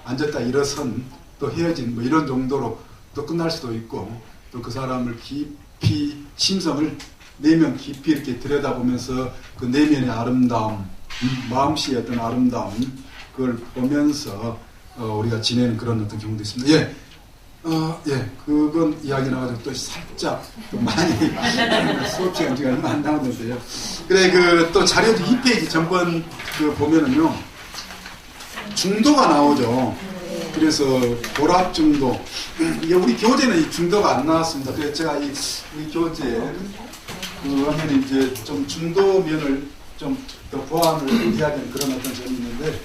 앉았다 일어선 또 헤어진 뭐 이런 정도로 또 끝날 수도 있고, 또 그 사람을 깊이 심성을 내면 깊이 이렇게 들여다보면서 그 내면의 아름다움, 마음씨의 어떤 아름다움, 그걸 보면서 우리가 지내는 그런 어떤 경우도 있습니다. 예. 예, 그건 이야기 나가지고 또 살짝 또 많이 수업 시간 지금 얼마 안 남았는데요. 그래, 또 자료 2페이지 전번 보면은요, 중도가 나오죠. 그래서 고락 중도. 이게 우리 교재는 이 중도가 안 나왔습니다. 그래서 제가 우리 교재 하면 이제 좀 중도면을 좀 더 보완을 해야 되는 그런 어떤 점이 있는데,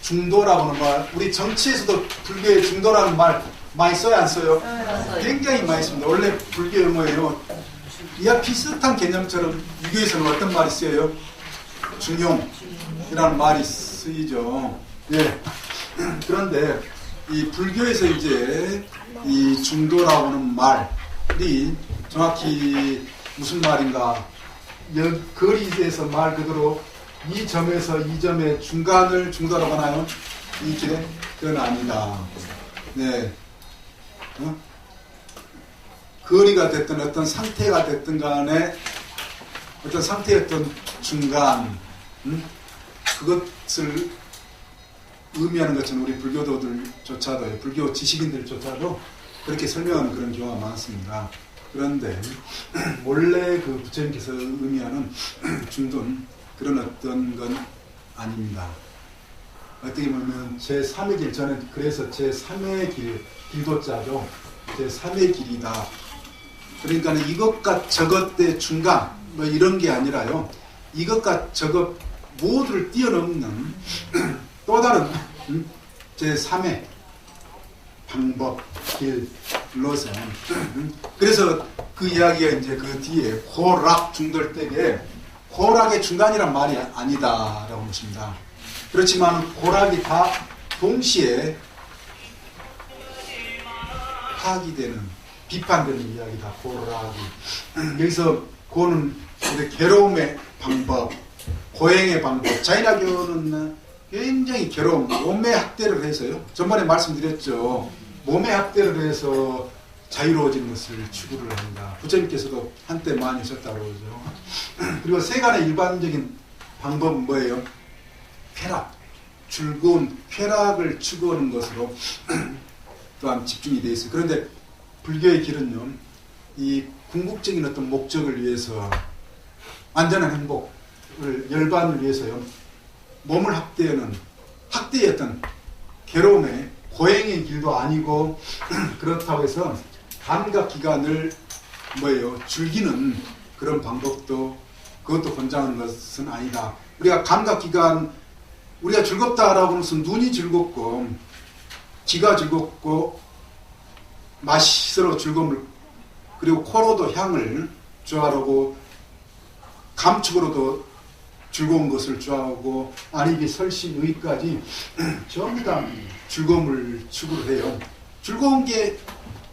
중도라고는 말, 우리 정치에서도 불교의 중도라는 말 많이 써요, 안 써요? 굉장히 많이 씁니다. 원래 불교의 뭐예요? 이와 비슷한 개념처럼 유교에서는 어떤 말이 쓰여요? 중용이라는 말이 쓰이죠. 예. 그런데 이 불교에서 이제 이 중도라고 하는 말이 정확히 무슨 말인가? 거리에서 말 그대로 이 점에서 이 점의 중간을 중도라고 하나요? 이 길에? 그건 아니다. 네. 거리가 됐든 어떤 상태가 됐든 간에 어떤 상태였던 중간, 그것을 의미하는 것처럼 우리 불교도들조차도, 불교 지식인들조차도 그렇게 설명하는 그런 경우가 많습니다. 그런데 원래 그 부처님께서 의미하는 중도는 그런 어떤 건 아닙니다. 어떻게 보면 제3의 길, 저는 그래서 제3의 길, 길도자죠. 제3의 길이다. 그러니까 이것과 저것의 중간, 뭐 이런 게 아니라요. 이것과 저것 모두를 뛰어넘는 또 다른 제3의 방법, 길, 노선. 그래서 그 이야기가 이제 그 뒤에 고락 중돌 때에 고락의 중간이란 말이 아니다라고 하는 것입니다. 그렇지만 고락이 다 동시에 파기되는, 비판되는 이야기다. 고락이. 여기서 고는 괴로움의 방법, 고행의 방법. 자인학교는 굉장히 괴로움, 몸의 학대를 해서요. 전번에 말씀드렸죠. 몸의 학대를 해서 자유로워지는 것을 추구를 합니다. 부처님께서도 한때 많이 하셨다고 그러죠. 그리고 세간의 일반적인 방법은 뭐예요? 쾌락, 즐거운 쾌락을 추구하는 것으로 또한 집중이 되어 있어요. 그런데 불교의 길은요, 이 궁극적인 어떤 목적을 위해서, 완전한 행복을, 열반을 위해서요, 몸을 학대하는, 학대의 어떤 괴로움의 고행의 길도 아니고, 그렇다고 해서 감각기관을 뭐예요? 즐기는 그런 방법도, 그것도 권장하는 것은 아니다. 우리가 감각기관, 우리가 즐겁다라고 하는 것은 눈이 즐겁고, 귀가 즐겁고, 맛으로 즐거움을, 그리고 코로도 향을 좋아하고, 감촉으로도 즐거운 것을 좋아하고, 안입이 설신, 의까지 전부 다 즐거움을 추구를 해요. 즐거운 게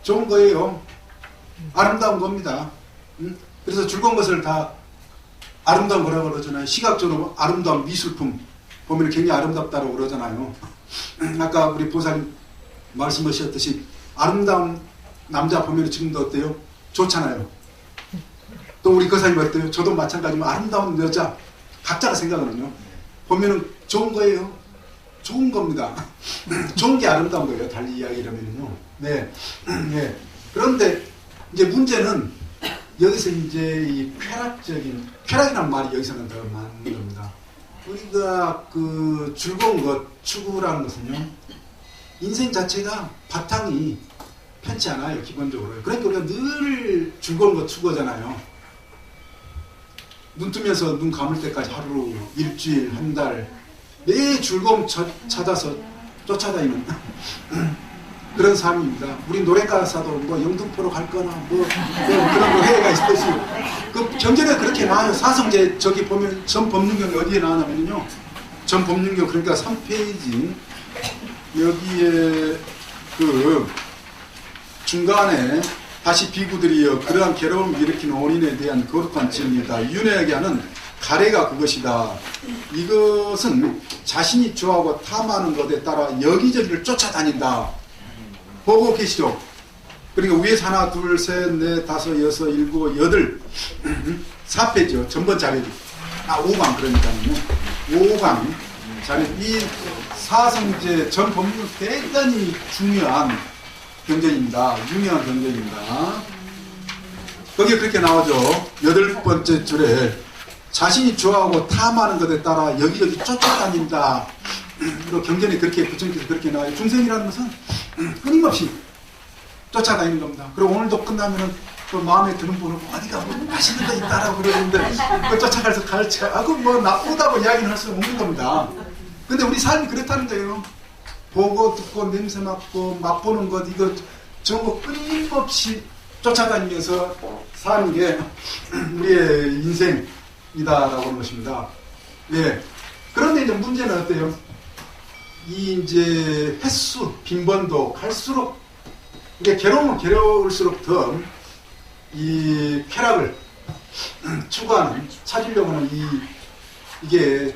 좋은 거예요. 아름다운 겁니다. 그래서 즐거운 것을 다 아름다운 거라고 그러잖아요. 시각적으로 아름다운 미술품 보면 굉장히 아름답다고 그러잖아요. 아까 우리 보살님 말씀하셨듯이 아름다운 남자 보면 지금도 어때요? 좋잖아요. 또 우리 거사님 어때요? 저도 마찬가지로 아름다운 여자, 각자가 생각하는요. 보면은 좋은 거예요. 좋은 겁니다. 좋은 게 아름다운 거예요. 달리 이야기하면요. 네. 네. 그런데 이제 문제는 여기서 이제 이 쾌락이라는 말이 여기서는 더 많은 겁니다. 우리가 그 즐거운 것, 추구라는 것은요, 인생 자체가 바탕이 편치 않아요, 기본적으로. 그러니까 우리가 늘 즐거운 것 추구하잖아요. 눈 뜨면서 눈 감을 때까지 하루, 일주일, 한 달, 매일 즐거움 찾아서 쫓아다니는 그런 삶입니다. 우리 노래가사도 뭐 영등포로 갈 거나 뭐 그런 거 회의가 있듯이 그 경전에 그렇게 나와요. 사성제 저기 보면 전법륜경 어디에 나오냐면요. 전법륜경 그러니까 3페이지 여기에 그 중간에 다시 비구들이여 그러한 괴로움을 일으키는 원인에 대한 거룩한 진리다. 윤회에게 하는 가래가 그것이다. 이것은 자신이 좋아하고 탐하는 것에 따라 여기저기를 쫓아다닌다. 보고 계시죠? 그러니까 위에서 하나, 둘, 셋, 넷, 다섯, 여섯, 일곱, 여덟 4페이지요. 전번 자료. 5강 그러니까요. 5강 자료. 이 사성제 전 법률 대단히 중요한 경전입니다. 유명한 경전입니다. 거기에 그렇게 나오죠. 8번째 줄에 자신이 좋아하고 탐하는 것에 따라 여기저기 쫓아다닌다. 그리고 경전에 그렇게 부처님께서 그렇게 나와요. 중생이라는 것은 끊임없이 쫓아다니는 겁니다. 그리고 오늘도 끝나면은 또 마음에 드는 분은 어디가 뭐 맛있는 거 있다라고 그러는데 그 쫓아가서 가르쳐. 뭐 나쁘다고 이야기는 할 수 없는 겁니다. 근데 우리 삶이 그렇다는 거예요. 보고 듣고 냄새 맡고 맛보는 것 이거 전부 끊임없이 쫓아다니면서 사는 게 우리의 인생이다라고 하는 것입니다. 예. 그런데 이제 문제는 어때요? 이 이제 횟수, 빈번도 갈수록 이게 괴로우면 괴로울수록 더 이 쾌락을 추구하는, 찾으려고 하는 이게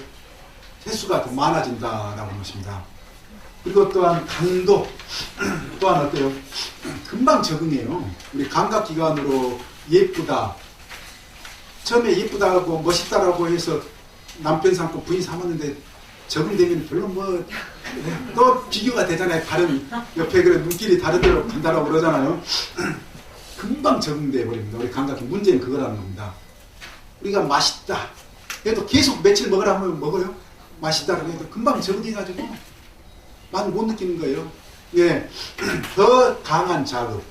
횟수가 더 많아진다라고 하는 것입니다. 그리고 또한 강도 또한 어때요? 금방 적응해요. 우리 감각기관으로 예쁘다. 처음에 예쁘다고 멋있다라고 해서 남편 삼고 부인 삼았는데 적응되면 별로 뭐 또 비교가 되잖아요. 다른 옆에 그래 눈길이 다른 데로 간다라고 그러잖아요. 금방 적응돼 버립니다. 우리 감각기 문제는 그거라는 겁니다. 우리가 맛있다. 그래도 계속 며칠 먹으라 하면 먹어요. 맛있다라고 해도 금방 적응해가지고 많이 못 느끼는 거예요. 예, 더 강한 자극을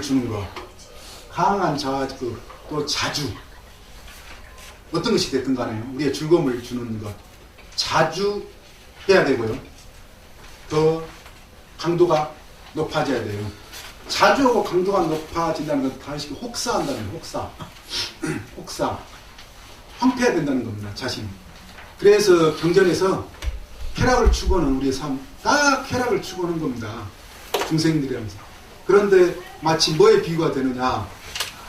주는 거, 강한 자극, 또 자주 어떤 것이 됐든 간에 우리의 즐거움을 주는 것 자주 해야 되고요. 더 강도가 높아져야 돼요. 자주 하고 강도가 높아진다는 건 다시 혹사한다는 거예요. 혹사 황폐해야 된다는 겁니다. 자신. 그래서 경전에서 쾌락을 추구하는 우리의 삶, 다 쾌락을 추구하는 겁니다. 중생들이라면서. 그런데 마치 뭐에 비유가 되느냐?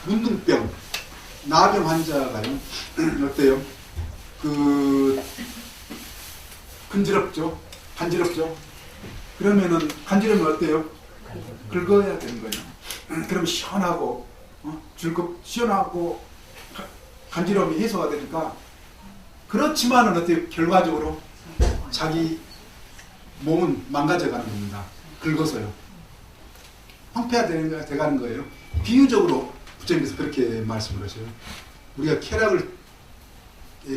문둥병, 나병 환자가요. 어때요? 간지럽죠? 그러면은 간지러면 어때요? 긁어야 되는 거예요. 그러면 시원하고, 시원하고 간지러움이 해소가 되니까. 그렇지만은 어때요? 결과적으로 자기 몸은 망가져가는 겁니다. 긁어서요. 황폐화 돼가는 거예요. 비유적으로 부처님께서 그렇게 말씀을 하셔요. 우리가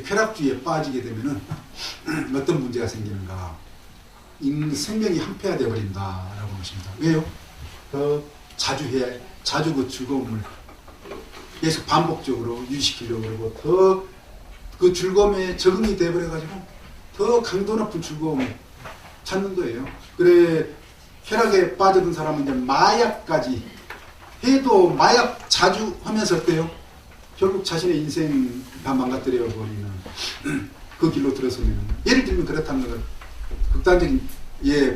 쾌락주의에 빠지게 되면은 어떤 문제가 생기는가? 생명이 황폐화되어 버린다라고 하십니다. 왜요? 더 자주 그 즐거움을 계속 반복적으로 유지시키려고 그러고 더 그 즐거움에 적응이 되어버려가지고 더 강도 높은 즐거움을 찾는 거예요. 그래, 쾌락에 빠져든 사람은 이제 마약까지 해도 마약 자주 하면서 어때요? 결국 자신의 인생 다 망가뜨려 버리는 그 길로 들어서면 예를 들면 그렇다는 건 극단적인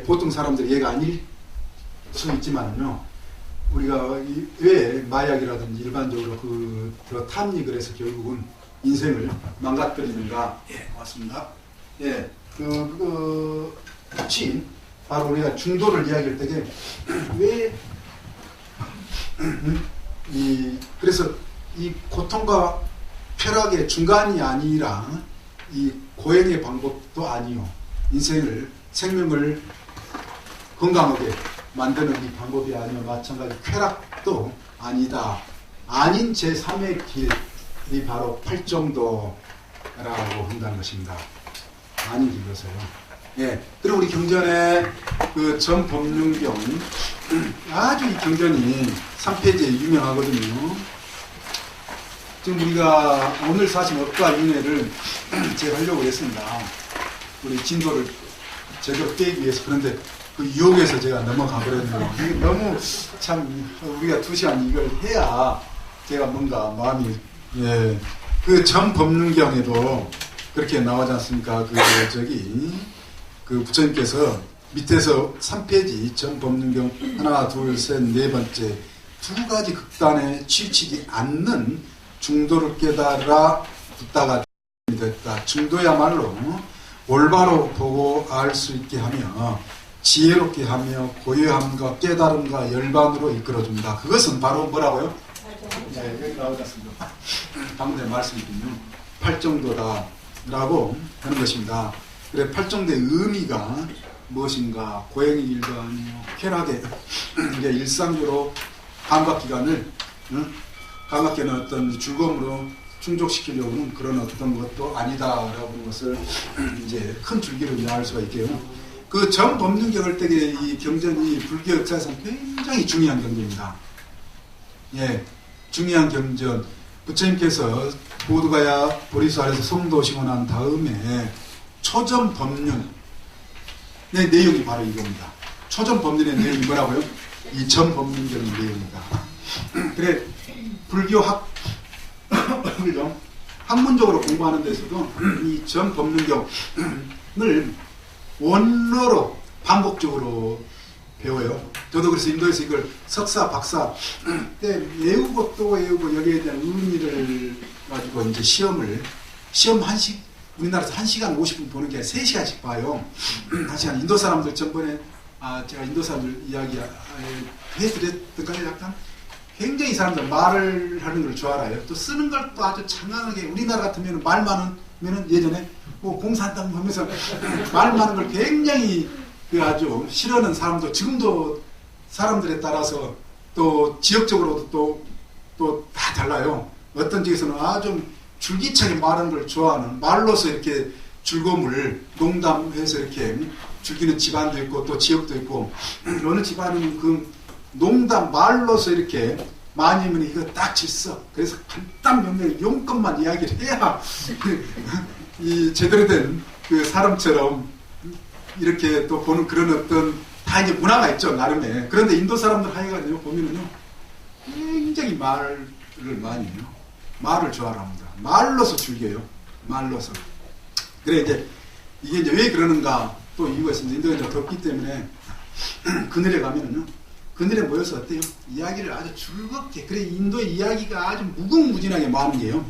보통 사람들이 얘가 아닐 수 있지만요. 우리가 왜 마약이라든지 일반적으로 그 탐닉을 해서 결국은 인생을 망가뜨리는가? 예, 맞습니다. 예, 그것이 바로 우리가 중도를 이야기할 때에 그래서 이 고통과 쾌락의 중간이 아니라 이 고행의 방법도 아니요. 생명을 건강하게 만드는 이 방법이 아니요. 마찬가지 쾌락도 아니다. 아닌 제3의 길이 바로 팔정도라고 한다는 것입니다. 아닌 길로서요. 예. 그리고 우리 경전에 그 전법륜경 아주 이 경전이 3페이지에 유명하거든요. 지금 우리가 오늘 사실 업과 윤회를 제가 하려고 했습니다. 우리 진도를 제격되기 위해서. 그런데 그 유혹에서 제가 넘어가 버렸네요. 이게 너무 참 우리가 2시간 이걸 해야 제가 뭔가 마음이 그 전법륜경에도 그렇게 나오지 않습니까? 그 부처님께서 밑에서 3페이지 전법륜경 하나, 둘, 셋, 네 번째 2가지 극단에 치우치지 않는 중도를 깨달아 붙다가 됐다. 중도야말로 올바로 보고 알 수 있게 하며 지혜롭게 하며 고요함과 깨달음과 열반으로 이끌어줍니다. 그것은 바로 뭐라고요? 네, 여기 나오지 않습니다. 방금 전에 말씀드린 팔정도다라고 하는 것입니다. 그래, 팔정도의 의미가 무엇인가? 고행의 일도 아니요. 쾌락의 이제 일상적으로 감각기관을 감각기관은 어떤 즐거움으로 충족시키려고는 그런 어떤 것도 아니다라고 하는 것을 이제 큰 줄기로 이해할 수가 있게요. 그 전법륜경을 때의 이 경전이 불교 역사에서는 굉장히 중요한 경전입니다. 예, 중요한 경전. 부처님께서 보드가야 보리수 아래서 성도시고 난 다음에 초전법륜의 내용이 바로 이겁니다. 초전법륜의 내용이 뭐라고요? 이 전법륜경의 내용입니다. 그래, 불교학 학문적으로 공부하는 데서도 이 전법륜경을 원어로 반복적으로 배워요. 저도 그래서 인도에서 이걸 석사, 박사 때 외우고 또 외우고 여기에 대한 의미를 가지고 이제 시험 1시, 우리나라에서 1시간 50분 보는 게 3시간씩 봐요. 1시간. 인도 사람들 전번에 제가 인도 사람들 이야기 해드렸던가요? 약간 굉장히 사람들 말을 하는 걸 좋아해요. 또 쓰는 걸 또 아주 장황하게, 우리나라 같으면 말 많으면 예전에 뭐 공산당 하면서 말 많은 걸 굉장히 아주 싫어하는 사람도 지금도 사람들에 따라서 또 지역적으로도 또 다 달라요. 어떤 지역에서는 아주 줄기차게 말하는 걸 좋아하는, 말로서 이렇게 즐거움을 농담해서 이렇게 즐기는 집안도 있고 또 지역도 있고, 어느 집안은 그 농담 말로서 이렇게 많이 하면 이거 딱 질서. 그래서 간단 명령 용건만 이야기를 해야 이 제대로 된 그 사람처럼 이렇게 또 보는 그런 어떤 다 이제 문화가 있죠, 나름의. 그런데 인도 사람들 하여간요 보면은요 굉장히 말을 많이 해요. 말을 좋아합니다. 말로서 즐겨요. 말로서. 그래 이제 이게 이제 왜 그러는가 또 이유가 있습니다. 인도가 이제 덥기 때문에 그늘에 가면은요, 그늘에 모여서 어때요? 이야기를 아주 즐겁게. 그래 인도의 이야기가 아주 무궁무진하게 많은 게요.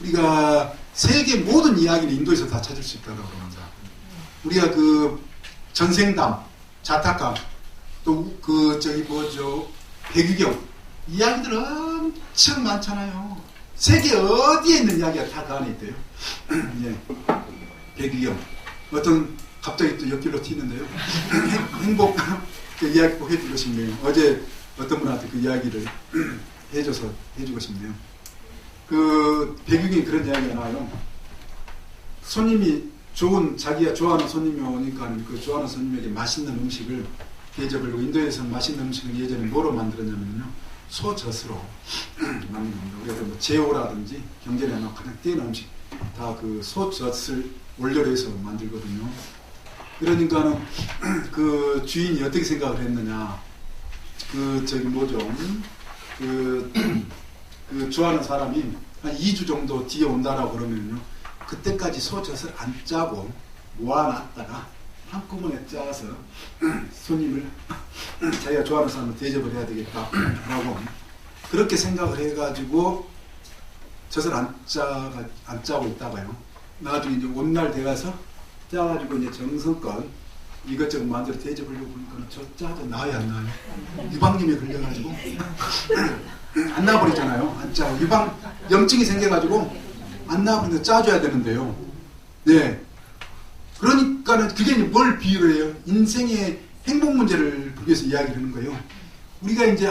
우리가 세계 모든 이야기를 인도에서 다 찾을 수 있다고 합니다. 우리가 그 전생담, 자타감, 또 그 백유경 이야기들 엄청 많잖아요. 세계 어디에 있는 이야기가 다 그 안에 있대요. 예. 백유경. 어떤 갑자기 또 옆길로 튀는데요. 행복 그 이야기 꼭 해주고 싶네요. 어제 어떤 분한테 그 이야기를 해주고 싶네요. 그 백유경이 그런 이야기가 나와요. 손님이 자기가 좋아하는 손님이 오니까 그 좋아하는 손님에게 맛있는 음식을 대접을 하고, 인도에서는 맛있는 음식을 예전에 뭐로 만들었냐면요, 소젖으로 만든 겁니다. 그래서 뭐 제오라든지 경전에 아마 가장 뛰어난 음식 다 그 소젖을 원료로 해서 만들거든요. 그러니까는 그 주인이 어떻게 생각을 했느냐, 그 좋아하는 사람이 한 2주 정도 뒤에 온다라고 그러면요, 그때까지 소젖을 안 짜고 모아놨다가 한꺼번에 짜서 손님을 자기가 좋아하는 사람을 대접을 해야 되겠다라고 그렇게 생각을 해가지고 젖을 안 짜고 있다가요, 나중에 이제 온날 돼가서 짜가지고 이제 정성껏 이것저것 만들어 대접하려고 보니까 저 짜도 나와야 안 나와요. 유방염에 걸려가지고 안 나와버리잖아요. 안 짜고 염증이 생겨가지고 안 나와버리는데 짜줘야 되는데요. 네. 그러니까는 그게 뭘 비유를 해요? 인생의 행복 문제를 불교에서 이야기를 하는 거예요. 우리가 이제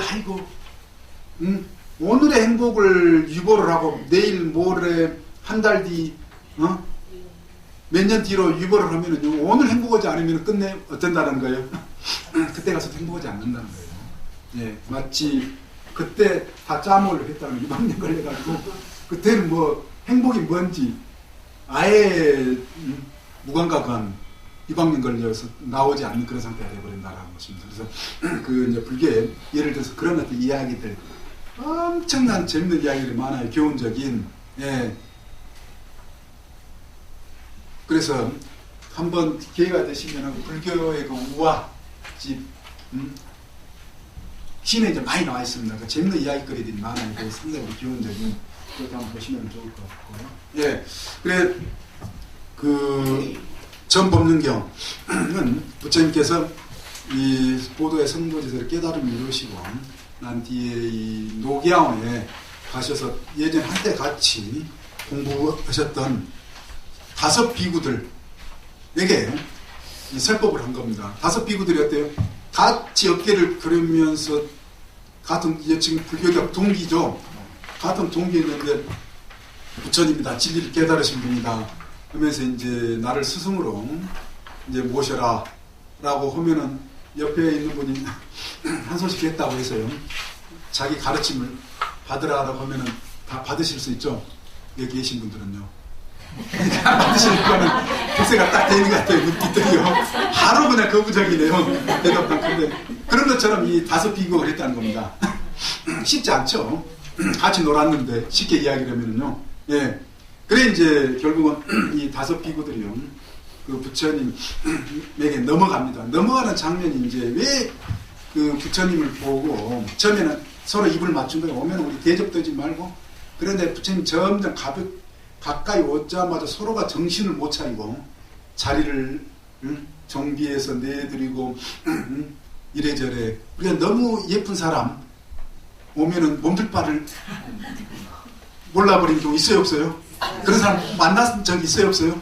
오늘의 행복을 유보를 하고 내일 모레 한 달 뒤 몇 년 뒤로 유보를 하면은요, 오늘 행복하지 않으면 끝내 어쩐다는 거예요? 그때 가서 행복하지 않는다는 거예요. 예, 마치 그때 다 짜모를 했다는 유방염 걸려가지고 그때는 뭐 행복이 뭔지 아예 무감각한 유방염 걸려서 나오지 않는 그런 상태가 되어버린다라는 것입니다. 그래서 그 이제 불교에 예를 들어서 그런 어떤 이야기들, 엄청난 재밌는 이야기들이 많아요. 교훈적인. 예. 그래서 한번 기회가 되시면 불교의 그 우화집 시내 이제 많이 나와 있습니다. 그 재밌는 이야기거리들이 많아요. 상당히 교훈적인. 그렇게 한번 보시면 좋을 것 같고요. 예. 그래 그 전법륜경은 부처님께서 이 보도의 성도지서를 깨달음을 이루시고 난 뒤에 이 노기아원에 가셔서 예전 한때 같이 공부하셨던 5 비구들에게 이 설법을 한 겁니다. 5 비구들이 어때요? 같이 어깨를 그리면서 같은 이제 지금 불교적 동기죠. 같은 동기였는데 부처님이다, 진리를 깨달으신 분이다 하면서 이제 나를 스승으로 이제 모셔라 라고 하면은 옆에 있는 분이 한 소식 했다고 해서요. 자기 가르침을 받으라고 하면은 다 받으실 수 있죠. 여기 계신 분들은요. 받으시는 거는 교세가 딱 되는 것 같아요. 눈빛들이요. 바로 그냥 거부적이네요. 대답한데 그런 것처럼 이 5 비교가 그랬다는 겁니다. 쉽지 않죠. 같이 놀았는데 쉽게 이야기를 하면은요. 예. 그래 이제 결국은 이 5 비구들이요. 그 부처님에게 넘어갑니다. 넘어가는 장면이 이제 왜 그 부처님을 보고 처음에는 서로 입을 맞춘 거예요. 오면 우리 대접되지 말고. 그런데 부처님 점점 가까이 오자마자 서로가 정신을 못 차리고 자리를 정비해서 내드리고 이래저래. 우리가 너무 예쁜 사람 오면은 몸둘 바를 몰라버린 경우 있어요 없어요? 그런 사람 만난 적 있어요 없어요?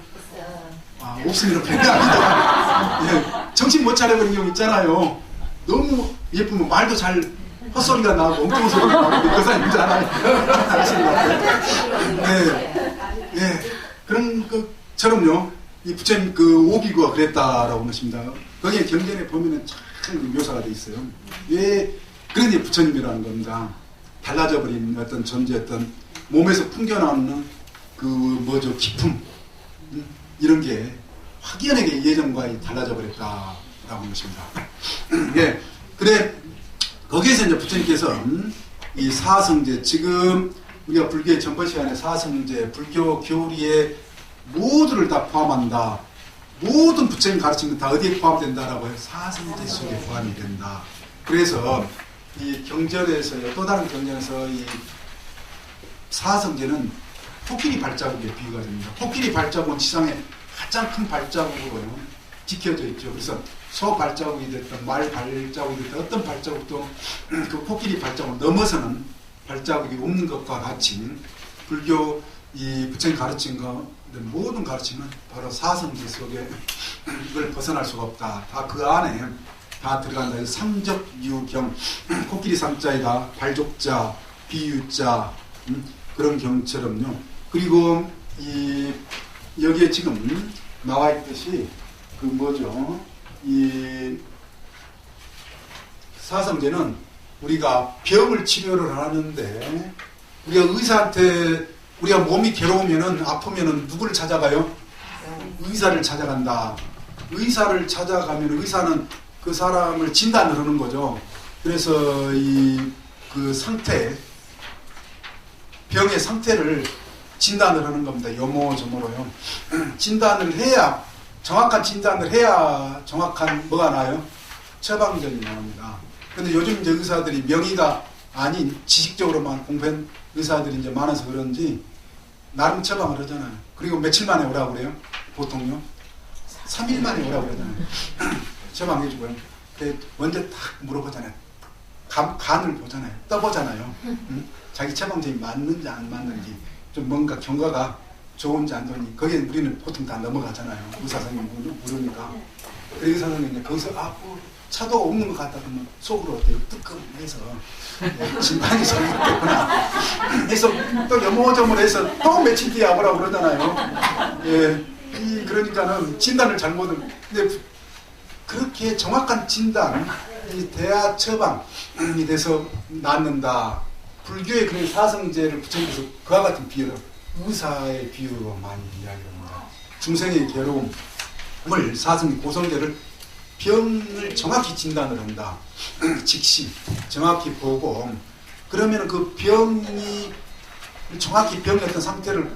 아, 없으면 별게 아니다. 예, 정신 못 차려버린 경우 있잖아요. 너무 예쁘면 말도 잘 헛소리가 나고 엉뚱한 소리가 나고 그 사람 있잖아요. 아시는 것 같아요. 네, 네. 그런 것처럼요. 이 부처님 그 5비구가 그랬다라고 하십니다. 거기에 경전에 보면은 잘 묘사가 돼 있어요. 왜 그러니 부처님이라는 겁니다. 달라져 버린 어떤 존재였던 몸에서 풍겨나오는 그 뭐죠 기품 이런 게 확연하게 예전과 달라져 버렸다라고 하는 것입니다. 예, 그래 거기에서 이제 부처님께서 이 사성제 지금 우리가 불교의 전번 시간에 사성제 불교 교리의 모두를 다 포함한다. 모든 부처님 가르친 것 다 어디에 포함된다라고 해요? 사성제 속에 포함이 된다. 그래서 이 경전에서요 또 다른 경전에서 이 사성제는 코끼리 발자국에 비유가 됩니다. 코끼리 발자국은 지상에 가장 큰 발자국으로 지켜져 있죠. 그래서 소 발자국이 됐든 말 발자국이 됐든 어떤 발자국도 그 코끼리 발자국을 넘어서는 발자국이 없는 것과 같이 불교 이 부처님 가르친 것 모든 가르침은 바로 사성제 속에 이걸 벗어날 수가 없다. 다 그 안에 다 들어간다. 삼적유경 코끼리 삼자에다 발족자 비유자 그런 경처럼요. 그리고 이 여기에 지금 나와 있듯이 그 뭐죠? 이 사성제는 우리가 병을 치료를 하는데 우리가 의사한테 우리가 몸이 괴로우면은 아프면은 누구를 찾아가요? 의사를 찾아간다. 의사를 찾아가면 의사는 그 사람을 진단을 하는 거죠. 그래서 이 그 상태 병의 상태를 진단을 하는 겁니다. 요모조모로요. 진단을 해야 정확한 진단을 해야 정확한 뭐가 나요? 처방전이 나옵니다. 그런데 요즘 이제 의사들이 명의가 아닌 지식적으로만 공부한 의사들이 이제 많아서 그런지 나름 처방을 하잖아요. 그리고 며칠 만에 오라고 그래요? 보통요? 3일 만에 오라고 그러잖아요. 처방해주고요. 먼저 딱 물어보잖아요. 간을 보잖아요. 떠보잖아요. 자기 처방전이 맞는지 안 맞는지 좀 뭔가 경과가 좋은지 안 좋은지 거기에 우리는 보통 다 넘어가잖아요. 의사 선생님 물으니까. 그 의사 선생님이 거기서 차도가 없는 것 같다 그러면 속으로 어때요? 뜨끔해서 진단이 잘못됐구나 해서 또 요모점을 해서 또 며칠 뒤에 와보라고 그러잖아요. 예, 그러니까는 진단을 잘못은 근데 그렇게 정확한 진단 이 대화 처방이 돼서 낫는다. 불교의 그런 사성제를 부처님께서 그와 같은 비유로 의사의 비유로 많이 이야기합니다. 중생의 괴로움을 사성제 고성제를 병을 정확히 진단을 한다. 즉시 정확히 보고 그러면 그 병이 정확히 병의 어떤 상태를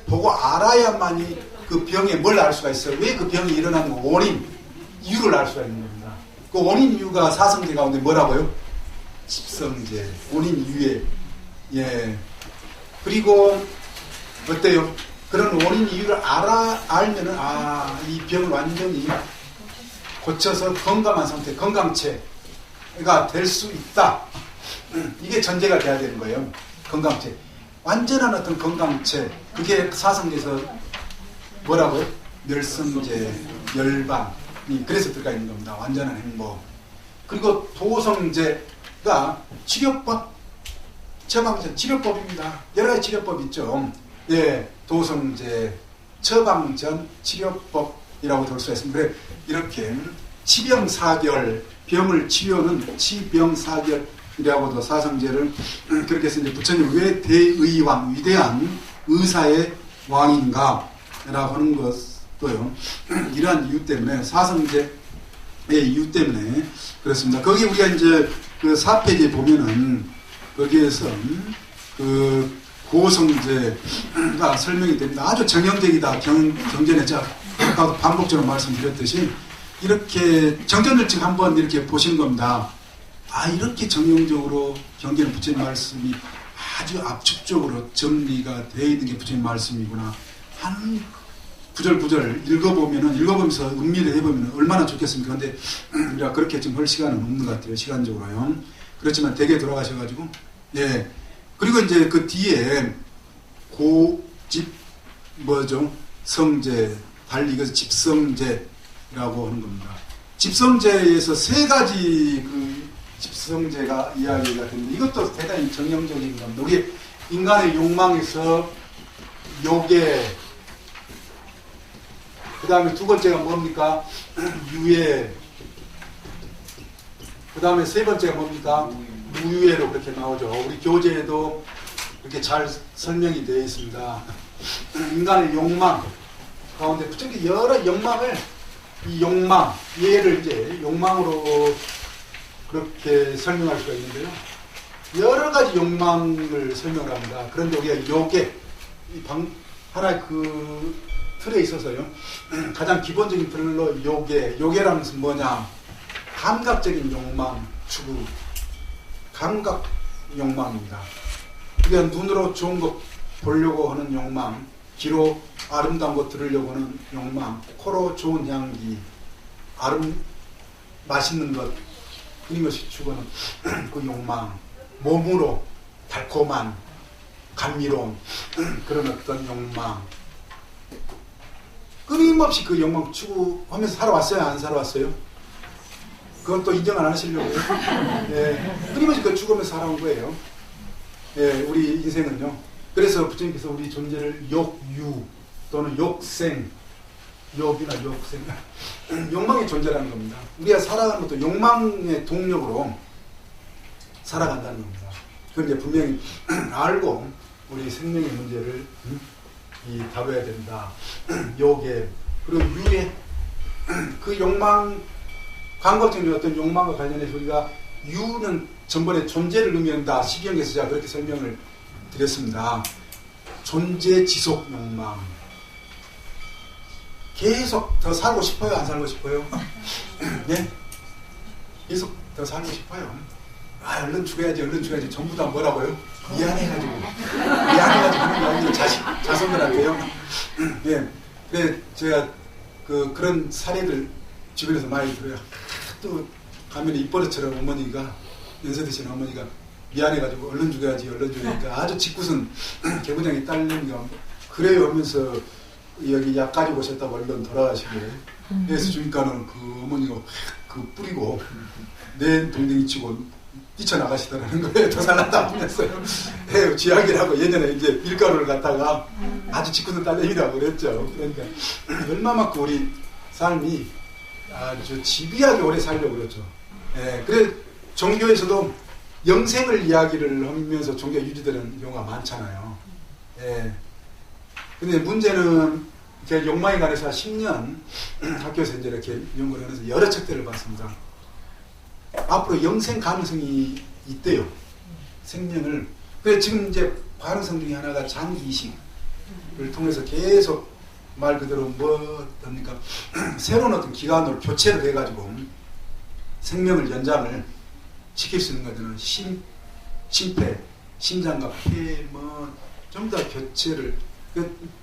보고 알아야만이 그 병에 뭘 알 수가 있어요. 왜 그 병이 일어나는 원인, 이유를 알 수가 있는 겁니다. 그 원인 이유가 사성제 가운데 뭐라고요? 집성제, 원인 이유에 예. 그리고 어때요? 그런 원인 이유를 알면은 이 병을 완전히 고쳐서 건강한 상태, 건강체가 될 수 있다. 이게 전제가 돼야 되는 거예요. 건강체. 완전한 어떤 건강체. 그게 사성제에서 뭐라고요? 멸성제, 열반이 그래서 들어가 있는 겁니다. 완전한 행복. 그리고 도성제가 치료법, 처방전, 치료법입니다. 여러 가지 치료법 있죠. 예, 도성제, 처방전, 치료법 치병이라고 볼 수가 있습니다. 그래, 이렇게 치병사결, 병을 치료는 치병사결이라고도 사성제를 그렇게 해서 이제 부처님 왜 대의왕, 위대한 의사의 왕인가 라고 하는 것도요, 이러한 이유 때문에, 사성제의 이유 때문에 그렇습니다. 거기 우리가 이제 그 4페이지에 보면은 거기에서 그 고성제가 설명이 됩니다. 아주 정형적이다. 경전에 제가 아까도 반복적으로 말씀드렸듯이 이렇게 정전을 지금 한번 이렇게 보시는 겁니다. 아, 이렇게 정형적으로 경전의 부처님 말씀이 아주 압축적으로 정리가 되어 있는 게 부처님 말씀이구나. 한 구절 읽어보면서 음미를 해보면 얼마나 좋겠습니까? 근데 우리가 그렇게 지금 할 시간은 없는 것 같아요. 시간적으로요. 그렇지만 댁에 돌아가셔가지고, 예. 그리고 이제 그 뒤에 성제, 달리 이것은 집성제라고 하는 겁니다. 집성제에서 세 가지 그 집성제가 이야기가 되는데 이것도 대단히 정형적인 겁니다. 우리 인간의 욕망에서 요게, 그 다음에 두 번째가 뭡니까? 유예. 그 다음에 세 번째가 뭡니까? 무유예로 그렇게 나오죠. 우리 교재에도 이렇게 잘 설명이 되어 있습니다. 인간의 욕망 가운데 부처님이 여러 욕망을, 이 욕망, 얘를 이제 욕망으로 그렇게 설명할 수가 있는데요. 여러 가지 욕망을 설명을 합니다. 그런데 우리가 요게, 하나의 그 틀에 있어서요, 가장 기본적인 틀로 요게라는 것은 뭐냐? 감각적인 욕망, 추구, 감각 욕망입니다. 그러니까 눈으로 좋은 것 보려고 하는 욕망, 귀로 아름다운 것 들으려고 하는 욕망, 코로 좋은 향기, 맛있는 것, 끊임없이 추구하는 그 욕망, 몸으로 달콤한, 감미로운 그런 어떤 욕망, 끊임없이 그 욕망 추구하면서 살아왔어요? 안 살아왔어요? 그건 또 인정 안 하시려고요? 예, 끊임없이 그 추구하면서 살아온 거예요. 예, 우리 인생은요. 그래서 부처님께서 우리 존재를 욕유 또는 욕생, 욕이나 욕생, 욕망의 존재라는 겁니다. 우리가 살아가는 것도 욕망의 동력으로 살아간다는 겁니다. 그런데 분명히 알고 우리 생명의 문제를 다뤄야 된다. 욕에, 그리고 유에, 그 욕망, 감각적인 어떤 욕망과 관련해서 우리가 유는 전번에 존재를 의미한다. 시경에서 제가 그렇게 설명을 드렸습니다. 존재 지속 욕망. 계속 더 살고 싶어요? 안 살고 싶어요? 네? 계속 더 살고 싶어요. 아, 얼른 죽어야지. 전부 다 뭐라고요? 미안해가지고 하는 게 아니고 자손들한테요. 예. 그래, 제가 그런 사례들 주변에서 많이 들어요. 또 가면 입버릇처럼 어머니가, 연세 드신 어머니가 미안해가지고 얼른 죽어야니까 아주 짓궂은 개구장이 딸내미가 그래요 하면서 여기 약 가지고 오셨다고 얼른 돌아가시게. 그래서 주니까는 그 어머니가 그 뿌리고 내 동댕이 치고 뛰쳐나가시더라는 거예요. 더 살란다 하면서요. 예, 쥐약이라고 예전에 이제 밀가루를 갖다가 아주 짓궂은 딸내미라고 그랬죠. 그러니까 얼마만큼 우리 삶이 아주 집요하게 오래 살려고 그랬죠. 예, 그래 종교에서도 영생을 이야기를 하면서 종교 유지되는 경우가 많잖아요. 예. 근데 문제는 제가 욕망에 관해서 10년 학교에서 이제 이렇게 연구를 하면서 여러 책들을 봤습니다. 앞으로 영생 가능성이 있대요. 생명을. 그래 지금 이제 가능성 중에 하나가 장기 이식을 통해서 계속 말 그대로 뭐합니까? 새로운 어떤 기관으로 교체를 해가지고 생명을 연장을 시킬 수 있는 거잖아요. 심폐, 심장과 폐, 전부 다 교체를,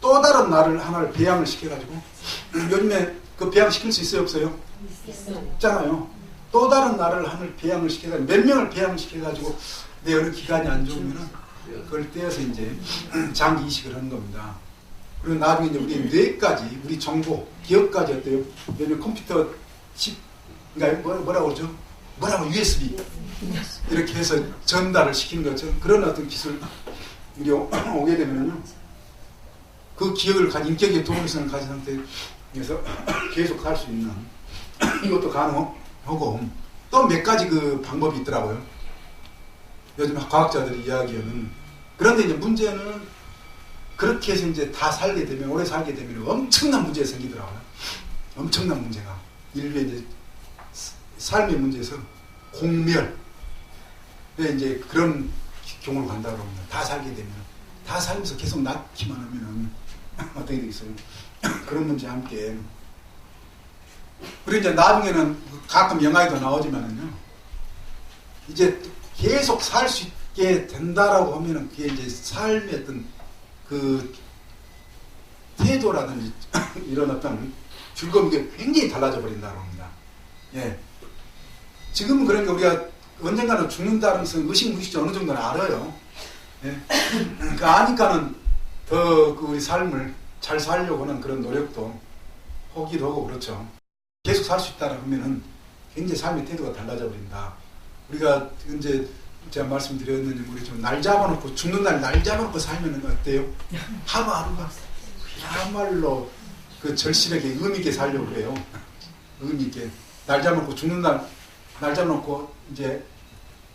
또 다른 나를 하나를 배양을 시켜가지고, 요즘에 그 배양시킬 수 있어요, 없어요? 있잖아요. 또 다른 나를 하나를 배양을 시켜가지고, 몇 명을 배양을 시켜가지고, 내 어느 기관이 안 좋으면은, 그걸 떼어서 이제 장기 이식을 하는 겁니다. 그리고 나중에 이제 우리 뇌까지, 우리 정보, 기억까지 어때요? 요즘 컴퓨터 칩, 그러니까 뭐라고 그러죠? USB. 이렇게 해서 전달을 시키는 거죠. 그런 어떤 기술이 오게 되면요. 그 기억을 가진, 인격의 동물성을 가진 상태에 그래서 계속 살 수 있는 이것도 가능하고 또 몇 가지 그 방법이 있더라고요. 요즘 과학자들이 이야기하는. 그런데 이제 문제는 그렇게 해서 이제 다 살게 되면, 오래 살게 되면 엄청난 문제가 생기더라고요. 엄청난 문제가. 인류의 이제 삶의 문제에서 공멸. 이제 그런 경우로 간다고 합니다. 다 살게 되면. 다 살면서 계속 낳기만 하면은 어떻게 되겠어요? 그런 문제와 함께. 그리고 이제 나중에는 가끔 영화에도 나오지만은요, 이제 계속 살 수 있게 된다라고 하면은 그게 이제 삶의 어떤 그 태도라든지 이런 어떤 즐거움이 굉장히 달라져 버린다고 합니다. 예. 지금은 그러니까 우리가 언젠가는 죽는다는 것은 의식무의식적으로 어느 정도는 알아요. 예. 그러니까 아니까는 더 그 우리 삶을 잘 살려고 하는 그런 노력도 하기도 하고 그렇죠. 계속 살 수 있다라고 하면은 굉장히 삶의 태도가 달라져 버린다. 우리가 이제 제가 말씀드렸는지 모르겠지만 날 잡아놓고 죽는 날 잡아놓고 살면 어때요? 하루하루가 그야말로 그 절실하게 의미있게 살려고 그래요. 의미있게. 날 잡아놓고 죽는 날 잡아놓고 이제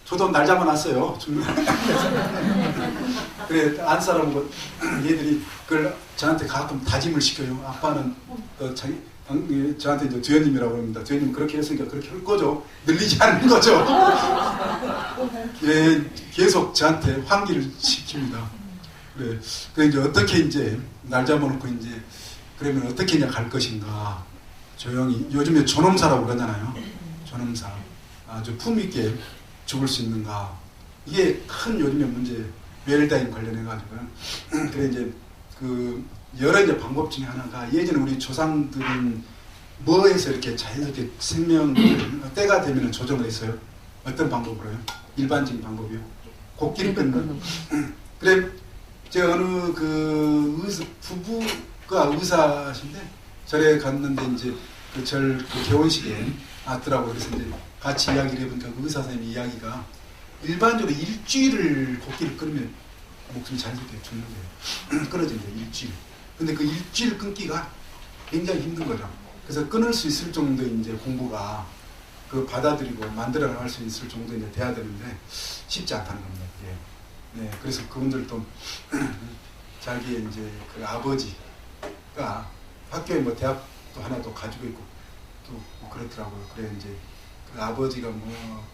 저도 날 잡아놨어요. 죽는 날. 그래 안 사람은 얘들이 그걸 저한테 가끔 다짐을 시켜요. 아빠는 저한테 이제 두현님이라고 합니다. 두현님 그렇게 했으니까 그렇게 할 거죠. 늘리지 않는 거죠. 예, 계속 저한테 환기를 시킵니다. 그래, 그 이제 어떻게 이제 날 잡아놓고 이제 그러면 어떻게 이제 갈 것인가. 조용히 요즘에 존엄사라고 그러잖아요. 존엄사. 아주 품있게 죽을 수 있는가. 이게 큰 요즘의 문제. 웰다잉 관련해가지고요. 그래 이제 그 여러 이제 방법 중에 하나가 예전에 우리 조상들은 뭐에서 이렇게 자연스럽게 생명을 때가 되면 조정을 했어요. 어떤 방법으로요? 일반적인 방법이요. 곡기를 끊는. 그래 제가 어느 그 부부가 의사신데 절에 갔는데 이제 그 개원식에 왔더라고. 그래서 이제 같이 이야기를 해보니까 그 의사 선생님 이야기가 일반적으로 일주일을 곡기를 끊으면 목숨이 자연스럽게 죽는 거예요. 끊어진대요. 일주일. 근데 그 일주일 끊기가 굉장히 힘든 거죠. 그래서 끊을 수 있을 정도 이제 공부가 그 받아들이고 만들어 나갈 수 있을 정도 이제 돼야 되는데 쉽지 않다는 겁니다. 예. 네. 그래서 그분들도 자기의 이제 그 아버지가 학교에 뭐 대학도 하나 또 가지고 있고 또 뭐 그렇더라고요. 그래 이제 그 아버지가 뭐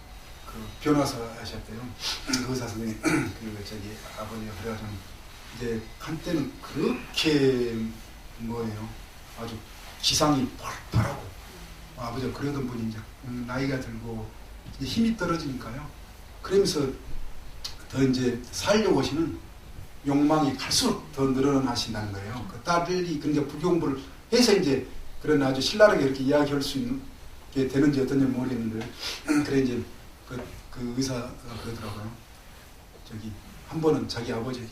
그 변호사 하셨대요. 그 의사 선생님 그리고 저기 아버지가 그래가지고 이제 한때는 그렇게 뭐예요 아주 기상이 펄펄하고 아버지가 그러던 분이 이제 나이가 들고 이제 힘이 떨어지니까요. 그러면서 더 이제 살려고 하시는 욕망이 갈수록 더 늘어나신다는 거예요. 그 딸이 그러니까 부교공부를 해서 이제 그런 아주 신랄하게 이렇게 이야기할 수 있는 게 되는지 어떤지 모르겠는데 그래 이제 그 의사가 그러더라고요. 저기 한 번은 자기 아버지에게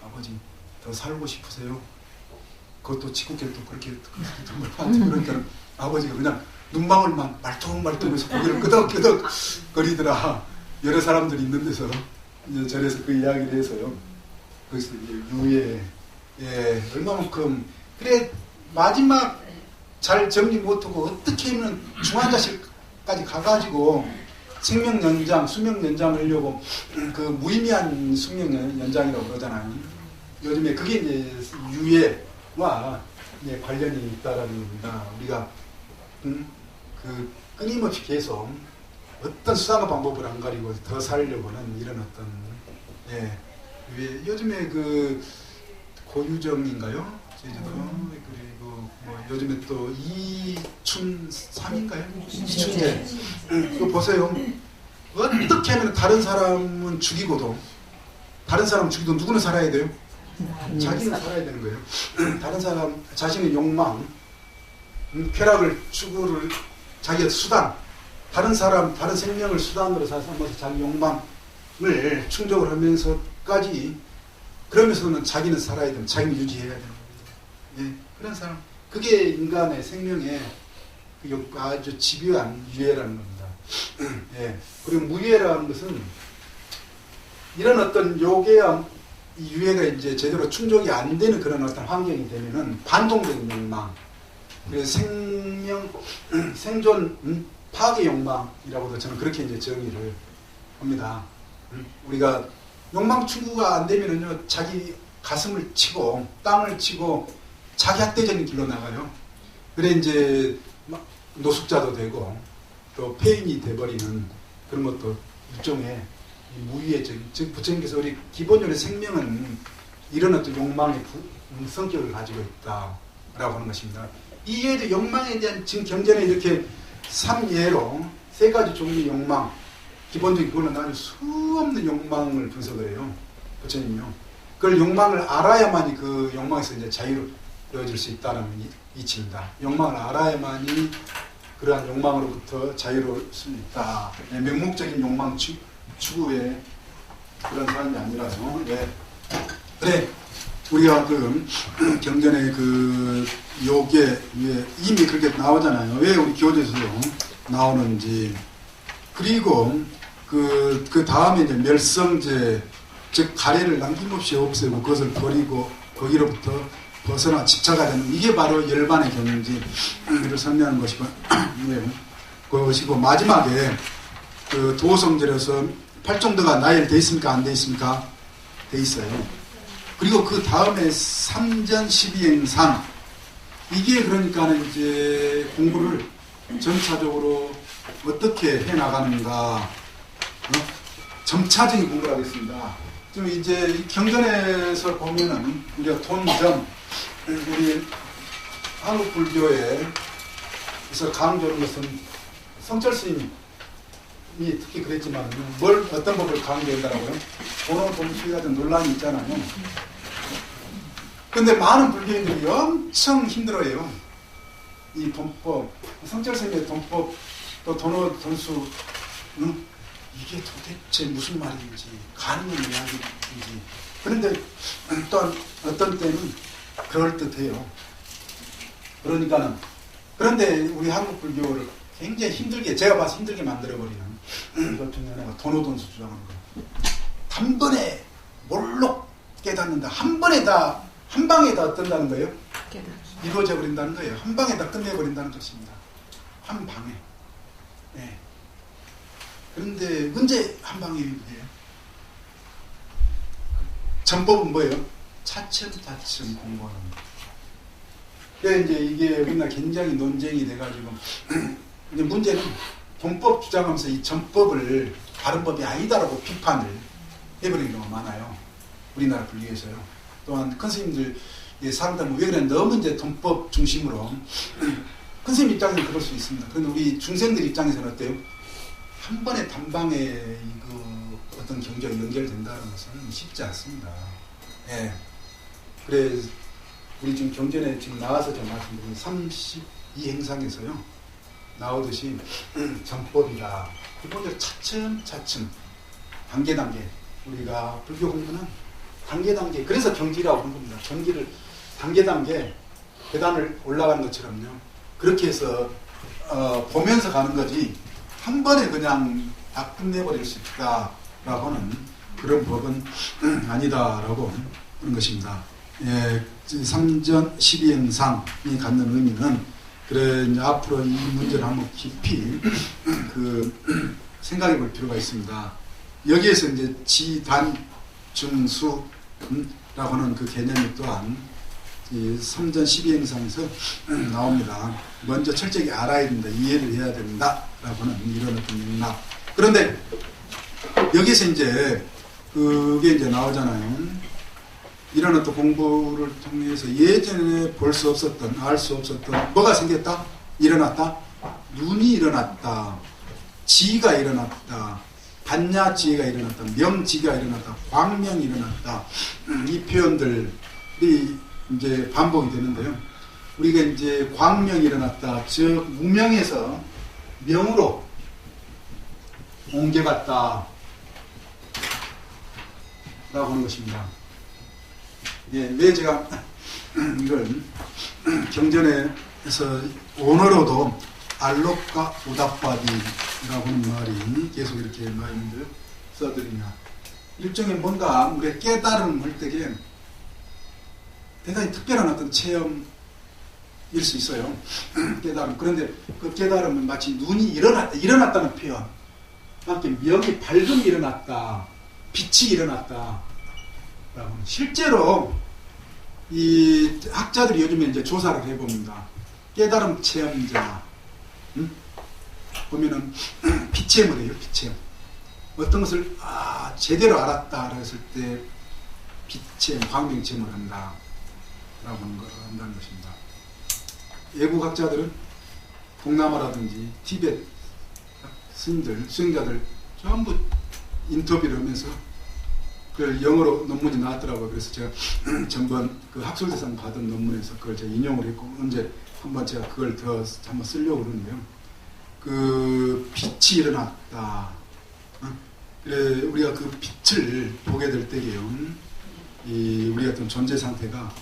아버지 더 살고 싶으세요? 그것도 직국계를 또 그렇게 그러니까 아버지가 그냥 눈망울만 말똥말똥해서 고개를 끄덕끄덕 거리더라. 여러 사람들이 있는 데서 이제 절에서 그 이야기를 해서요. 거기서 이제 유예 예 얼마만큼 그래 마지막 잘 정리 못하고 어떻게 하면 중환자실까지 가가지고 생명 연장, 수명 연장을 하려고 그 무의미한 수명 연장이라고 그러잖아요. 요즘에 그게 이제 유해와 이제 관련이 있다라는 겁니다. 우리가 그 끊임없이 계속 어떤 수단과 방법을 안 가리고 더 살려고 하는 이런 어떤 예 요즘에 그 고유정인가요? 제주도 그리고 뭐 요즘에 또 이춘삼인가요? 이춘재 그거 보세요. 어떻게 하면 다른 사람은 죽이고도 누구는 살아야 돼요? 자기는 살아야 되는 거예요. 다른 사람 자신의 욕망, 쾌락을 추구를 자기의 수단, 다른 생명을 수단으로 삼아서 자기 욕망을 충족을 하면서까지 그러면서는 자기는 살아야 되는, 자기는 유지해야 되는 거예요. 예, 그런 사람, 그게 인간의 생명의 아주 집요한 유해라는 겁니다. 예, 그리고 무유해라는 것은 이런 어떤 요괴와 유해가 이제 제대로 충족이 안 되는 그런 어떤 환경이 되면은 반동적인 욕망, 그래서 생존 파괴 욕망이라고도 저는 그렇게 이제 정의를 합니다. 우리가 욕망 추구가 안 되면은요, 자기 가슴을 치고 땅을 치고 자기 학대적인 길로 나가요. 그래 이제 막 노숙자도 되고 또 폐인이 돼버리는 그런 것도 일종의 무위해적인, 즉 부처님께서 우리 기본적으로 생명은 이런 어떤 욕망의 성격을 가지고 있다라고 하는 것입니다. 이게 욕망에 대한 지금 경전에 이렇게 3예로 세 가지 종류의 욕망, 기본적인 그거는 아주 수없는 욕망을 분석을 해요. 부처님이요. 그걸 욕망을 알아야만이 그 욕망에서 이제 자유로워질 수 있다는 이치입니다. 욕망을 알아야만이 그러한 욕망으로부터 자유로울 수 있다. 네, 명목적인 욕망 추구의 그런 사람이 아니라서. 네. 그래, 우리가 그 경전의 그 요게 위에 이미 그렇게 나오잖아요. 왜 우리 교재에서 나오는지. 그리고 그 다음에 이제 멸성제, 즉 가래를 남김없이 없애고 그것을 버리고 거기로부터 벗어나 집착하지 않는, 이게 바로 열반의 경지를 설명하는 것이고, 네. 그것이고 마지막에 그 도성절에서 팔종도가 나열되어 있습니까? 안 되어 있습니까? 되어 있어요. 그리고 그 다음에 삼전 12행상, 이게 그러니까는 이제 공부를 점차적으로 어떻게 해 나가는가, 점차적인 공부를 하겠습니다. 지금 이제 이 경전에서 보면은 우리가 돈점, 우리 한국 불교에서 강조하는 것은 성철 스님이 특히 그랬지만 어떤 법을 강조한다라고요? 돈을 동시에 가지고 논란이 있잖아요. 근데 많은 불교인들이 엄청 힘들어해요. 이 돈법, 성철 스님의 돈법, 또 돈어 돈수, 이게 도대체 무슨 말인지, 가능한 이야기인지. 그런데 또 어떤 때는 그럴듯해요. 그런데 우리 한국 불교를 굉장히 힘들게, 제가 봐서 힘들게 만들어버리는 것 중에 하나가 돈오돈수 주장하는 거예요. 단번에 몰록 깨닫는다. 한 방에 다 어떤다는 거예요? 이루어져 버린다는 거예요. 한 방에 다 끝내버린다는 것입니다. 한 방에. 네. 그런데 언제 한 방에 이루어져요? 전법은 뭐예요? 차츰차츰 공부하는 거예요. 그래서 이제 이게 우리나라 굉장히 논쟁이 돼가지고, 이제 문제는 돈법 주장하면서 이 전법을 바른 법이 아니다라고 비판을 해버리는 경우가 많아요. 우리나라 불교에서요. 또한 큰 스님들 사람들 왜 그래, 너무 이제 돈법 중심으로. 큰 스님 입장에서는 그럴 수 있습니다. 그런데 우리 중생들 입장에서는 어때요? 한 번에 단방에 이거 어떤 경제가 연결된다는 것은 쉽지 않습니다. 예. 그래, 우리 지금 경전에 지금 나와서 제가 말씀드린 32행상에서요, 나오듯이 정법이다. 기본적으로 차츰차츰, 단계단계, 우리가 불교 공부는 단계단계, 그래서 경지라고 하는 겁니다. 경지를 단계단계, 계단을 올라가는 것처럼요. 그렇게 해서 보면서 가는 거지, 한 번에 그냥 다 끝내버릴 수 있다라고 하는 그런 법은 아니다라고 하는 것입니다. 예, 삼전 12행상이 갖는 의미는, 그래, 이제 앞으로 이 문제를 한번 깊이 생각해 볼 필요가 있습니다. 여기에서 이제 지단중수라고 하는 그 개념이 또한 이 삼전 12행상에서 나옵니다. 먼저 철저히 알아야 된다, 이해를 해야 된다라고 하는 이런 어떤 맥락. 그런데 여기서 이제 그게 이제 나오잖아요. 이런 어떤 공부를 통해서 예전에 볼 수 없었던, 알 수 없었던 뭐가 생겼다? 일어났다? 눈이 일어났다. 지가 일어났다. 반야지가 일어났다. 명지가 일어났다. 광명이 일어났다. 이 표현들이 이제 반복이 되는데요. 우리가 이제 광명이 일어났다, 즉 무명에서 명으로 옮겨갔다 라고 하는 것입니다. 예, 왜 제가 이걸 경전에서 원어로도 알록과 오답바디라고 하는 말이 계속 이렇게 나있는데 써드리냐, 일종의 뭔가 우리가 깨달음을 할 때에 대단히 특별한 어떤 체험이 일 수 있어요. 깨달음. 그런데 그 깨달음은 마치 눈이 일어났다는 표현. 함께 명이 밝음이 일어났다. 빛이 일어났다. 라고. 실제로 이 학자들이 요즘에 이제 조사를 해봅니다. 깨달음 체험자. 보면은 빛체험을 해요. 빛체험. 어떤 것을 제대로 알았다 했을 때 빛체험, 광명체험을 한다. 라고 한다는 것입니다. 외국 학자들은 동남아라든지 티베트 스님들, 수행자들 전부 인터뷰를 하면서 그걸 영어로 논문이 나왔더라고요. 그래서 제가 전번 그 학술대상 받은 논문에서 그걸 제가 인용을 했고, 언제 한번 제가 그걸 더 한번 쓰려고 그러는데요. 그 빛이 일어났다. 그래, 우리가 그 빛을 보게 될 때에요. 이 우리 어떤 존재 상태가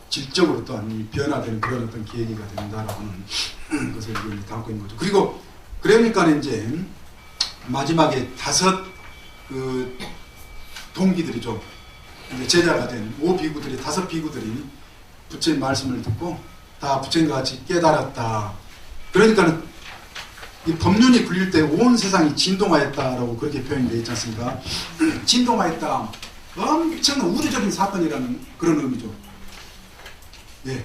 질적으로 또한 변화되는 그런 어떤 계기가 된다라고 하는 것을 담고 있는 거죠. 그리고 그러니까 이제 마지막에 5 그 동기들이죠. 제자가 된 5비구들이 5 비구들이 부처님 말씀을 듣고 다 부처님과 같이 깨달았다. 그러니까 이 법륜이 굴릴 때 온 세상이 진동하였다라고 그렇게 표현되어 있지 않습니까? 진동하였다. 엄청난 우주적인 사건이라는 그런 의미죠. 네.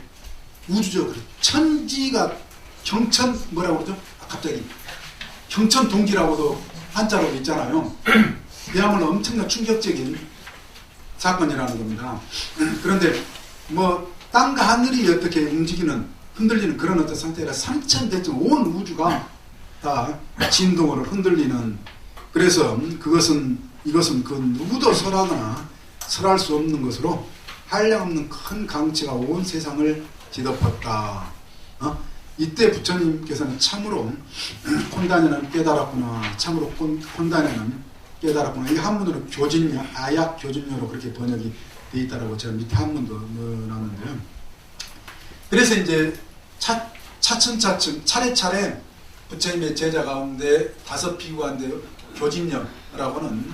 우주적, 천지가 경천, 뭐라고 그러죠? 갑자기. 경천 동기라고도 한자로 있잖아요. 그야말로 엄청난 충격적인 사건이라는 겁니다. 그런데, 뭐, 땅과 하늘이 어떻게 움직이는, 흔들리는 그런 어떤 상태라 3000대쯤 온 우주가 다 진동으로 흔들리는, 그래서 이것은 그 누구도 설하거나 설할 수 없는 것으로 한량없는 큰 강체가 온 세상을 뒤덮었다. 이때 부처님께서는 참으로 콘다냐는 깨달았구나. 참으로 콘다냐는 깨달았구나. 이 한문으로 교진료, 아약 교진료로 그렇게 번역이 되어 있다라고 제가 밑에 한문도 넣어놨는데요. 그래서 이제 차츰차츰 차례차례 부처님의 제자 가운데 5 비구 가운데 교진료라고 하는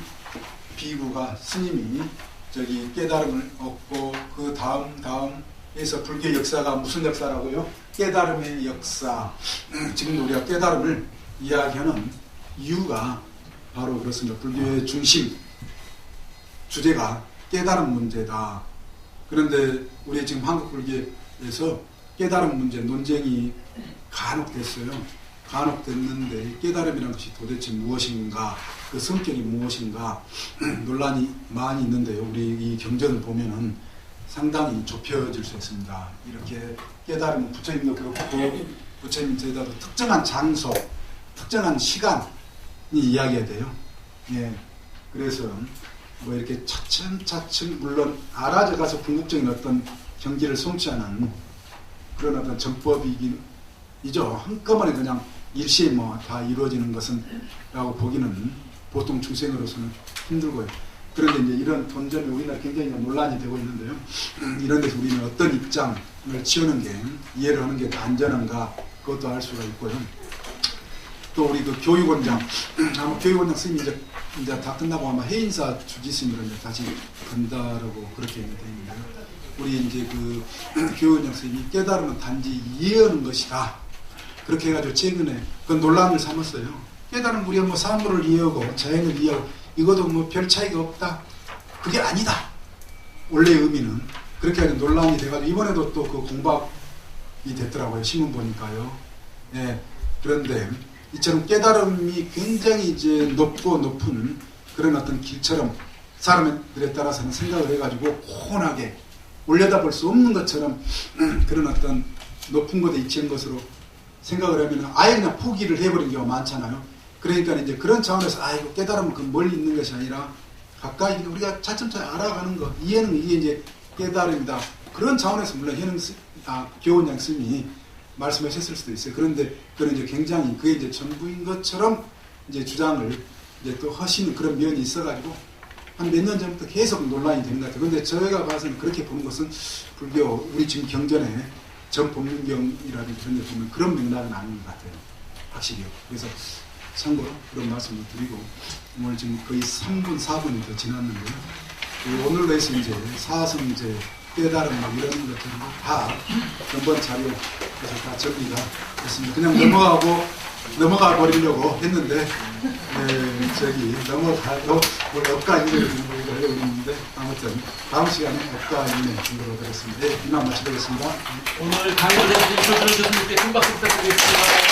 비구가 스님이 저기 깨달음을 얻고 그 다음에서 불교 역사가 무슨 역사라고요? 깨달음의 역사. 지금 우리가 깨달음을 이야기하는 이유가 바로 그렇습니다. 불교의 중심 주제가 깨달음 문제다. 그런데 우리 지금 한국 불교에서 깨달음 문제 논쟁이 간혹 됐어요. 간혹 됐는데 깨달음이라는 것이 도대체 무엇인가, 그 성격이 무엇인가 논란이 많이 있는데요. 우리 이 경전을 보면은 상당히 좁혀질 수 있습니다. 이렇게 깨달음은 부처님도 그렇고 부처님 제자도 특정한 장소, 특정한 시간이 이야기해야 돼요. 예. 그래서 뭐 이렇게 차츰차츰 물론 알아져 가서 궁극적인 어떤 경지를 성취하는 그런 어떤 전법이긴 이죠. 한꺼번에 그냥 일시에 뭐 다 이루어지는 것은 라고 보기는 보통 중생으로서는 힘들고요. 그런데 이제 이런 본점이 우리나라 굉장히 논란이 되고 있는데요. 이런 데서 우리는 어떤 입장을 취하는 게 이해를 하는 게 더 안전한가 그것도 알 수가 있고요. 또 우리 그 교육원장 아마 교육원장 스님이 이제 다 끝나고 아마 해인사 주지스님으로 이제 다시 간다라고 그렇게 되어 있는데요. 우리 이제 그 교육원장 스님이 깨달으면 단지 이해하는 것이다. 그렇게 해가지고 최근에 그 논란을 삼았어요. 깨달으면 우리가 뭐 사물을 이해하고 자연을 이해하고 이것도 뭐 별 차이가 없다. 그게 아니다. 원래의 의미는. 그렇게 해가지고 논란이 돼가지고 이번에도 또 그 공박이 됐더라고요. 신문 보니까요. 예. 그런데 이처럼 깨달음이 굉장히 이제 높은 그런 어떤 길처럼 사람들에 따라서는 생각을 해가지고 혼하게 올려다볼 수 없는 것처럼 그런 어떤 높은 곳에 위치한 것으로 생각을 하면 아예 그냥 포기를 해버린 경우가 많잖아요. 그러니까 이제 그런 차원에서 이거 깨달으면 그 멀리 있는 것이 아니라 가까이 우리가 차츰차츰 알아가는 것, 이해는 이게 이제 깨달음이다. 그런 차원에서 물론 교원장 스님이 말씀하셨을 수도 있어요. 그런데 그런 이제 굉장히 그게 이제 전부인 것처럼 이제 주장을 이제 또 하시는 그런 면이 있어가지고 한 몇 년 전부터 계속 논란이 되는 것 같아요. 그런데 저희가 봐서는 그렇게 보는 것은 불교 우리 지금 경전에 전법문경이라든지 그런 데 보면 그런 맥락은 아닌 것 같아요. 확실히요. 그래서 참고로 그런 말씀을 드리고 오늘 지금 거의 3분, 4분이 더 지났는데요. 오늘로에서 이제 사성제, 깨달음 뭐 이런 것들을 다 전번 자료에서 다 정리가 됐습니다. 그냥 넘어가 버리려고 했는데 넘어가도 원래 업가 인내를 하려고 했는데 아무튼 다음 시간에 업가 인내 준비로 하겠습니다. 이만 마치겠습니다. 오늘 강의를 해주신 조준호 교수님께 큰 박수 부탁드리겠습니다.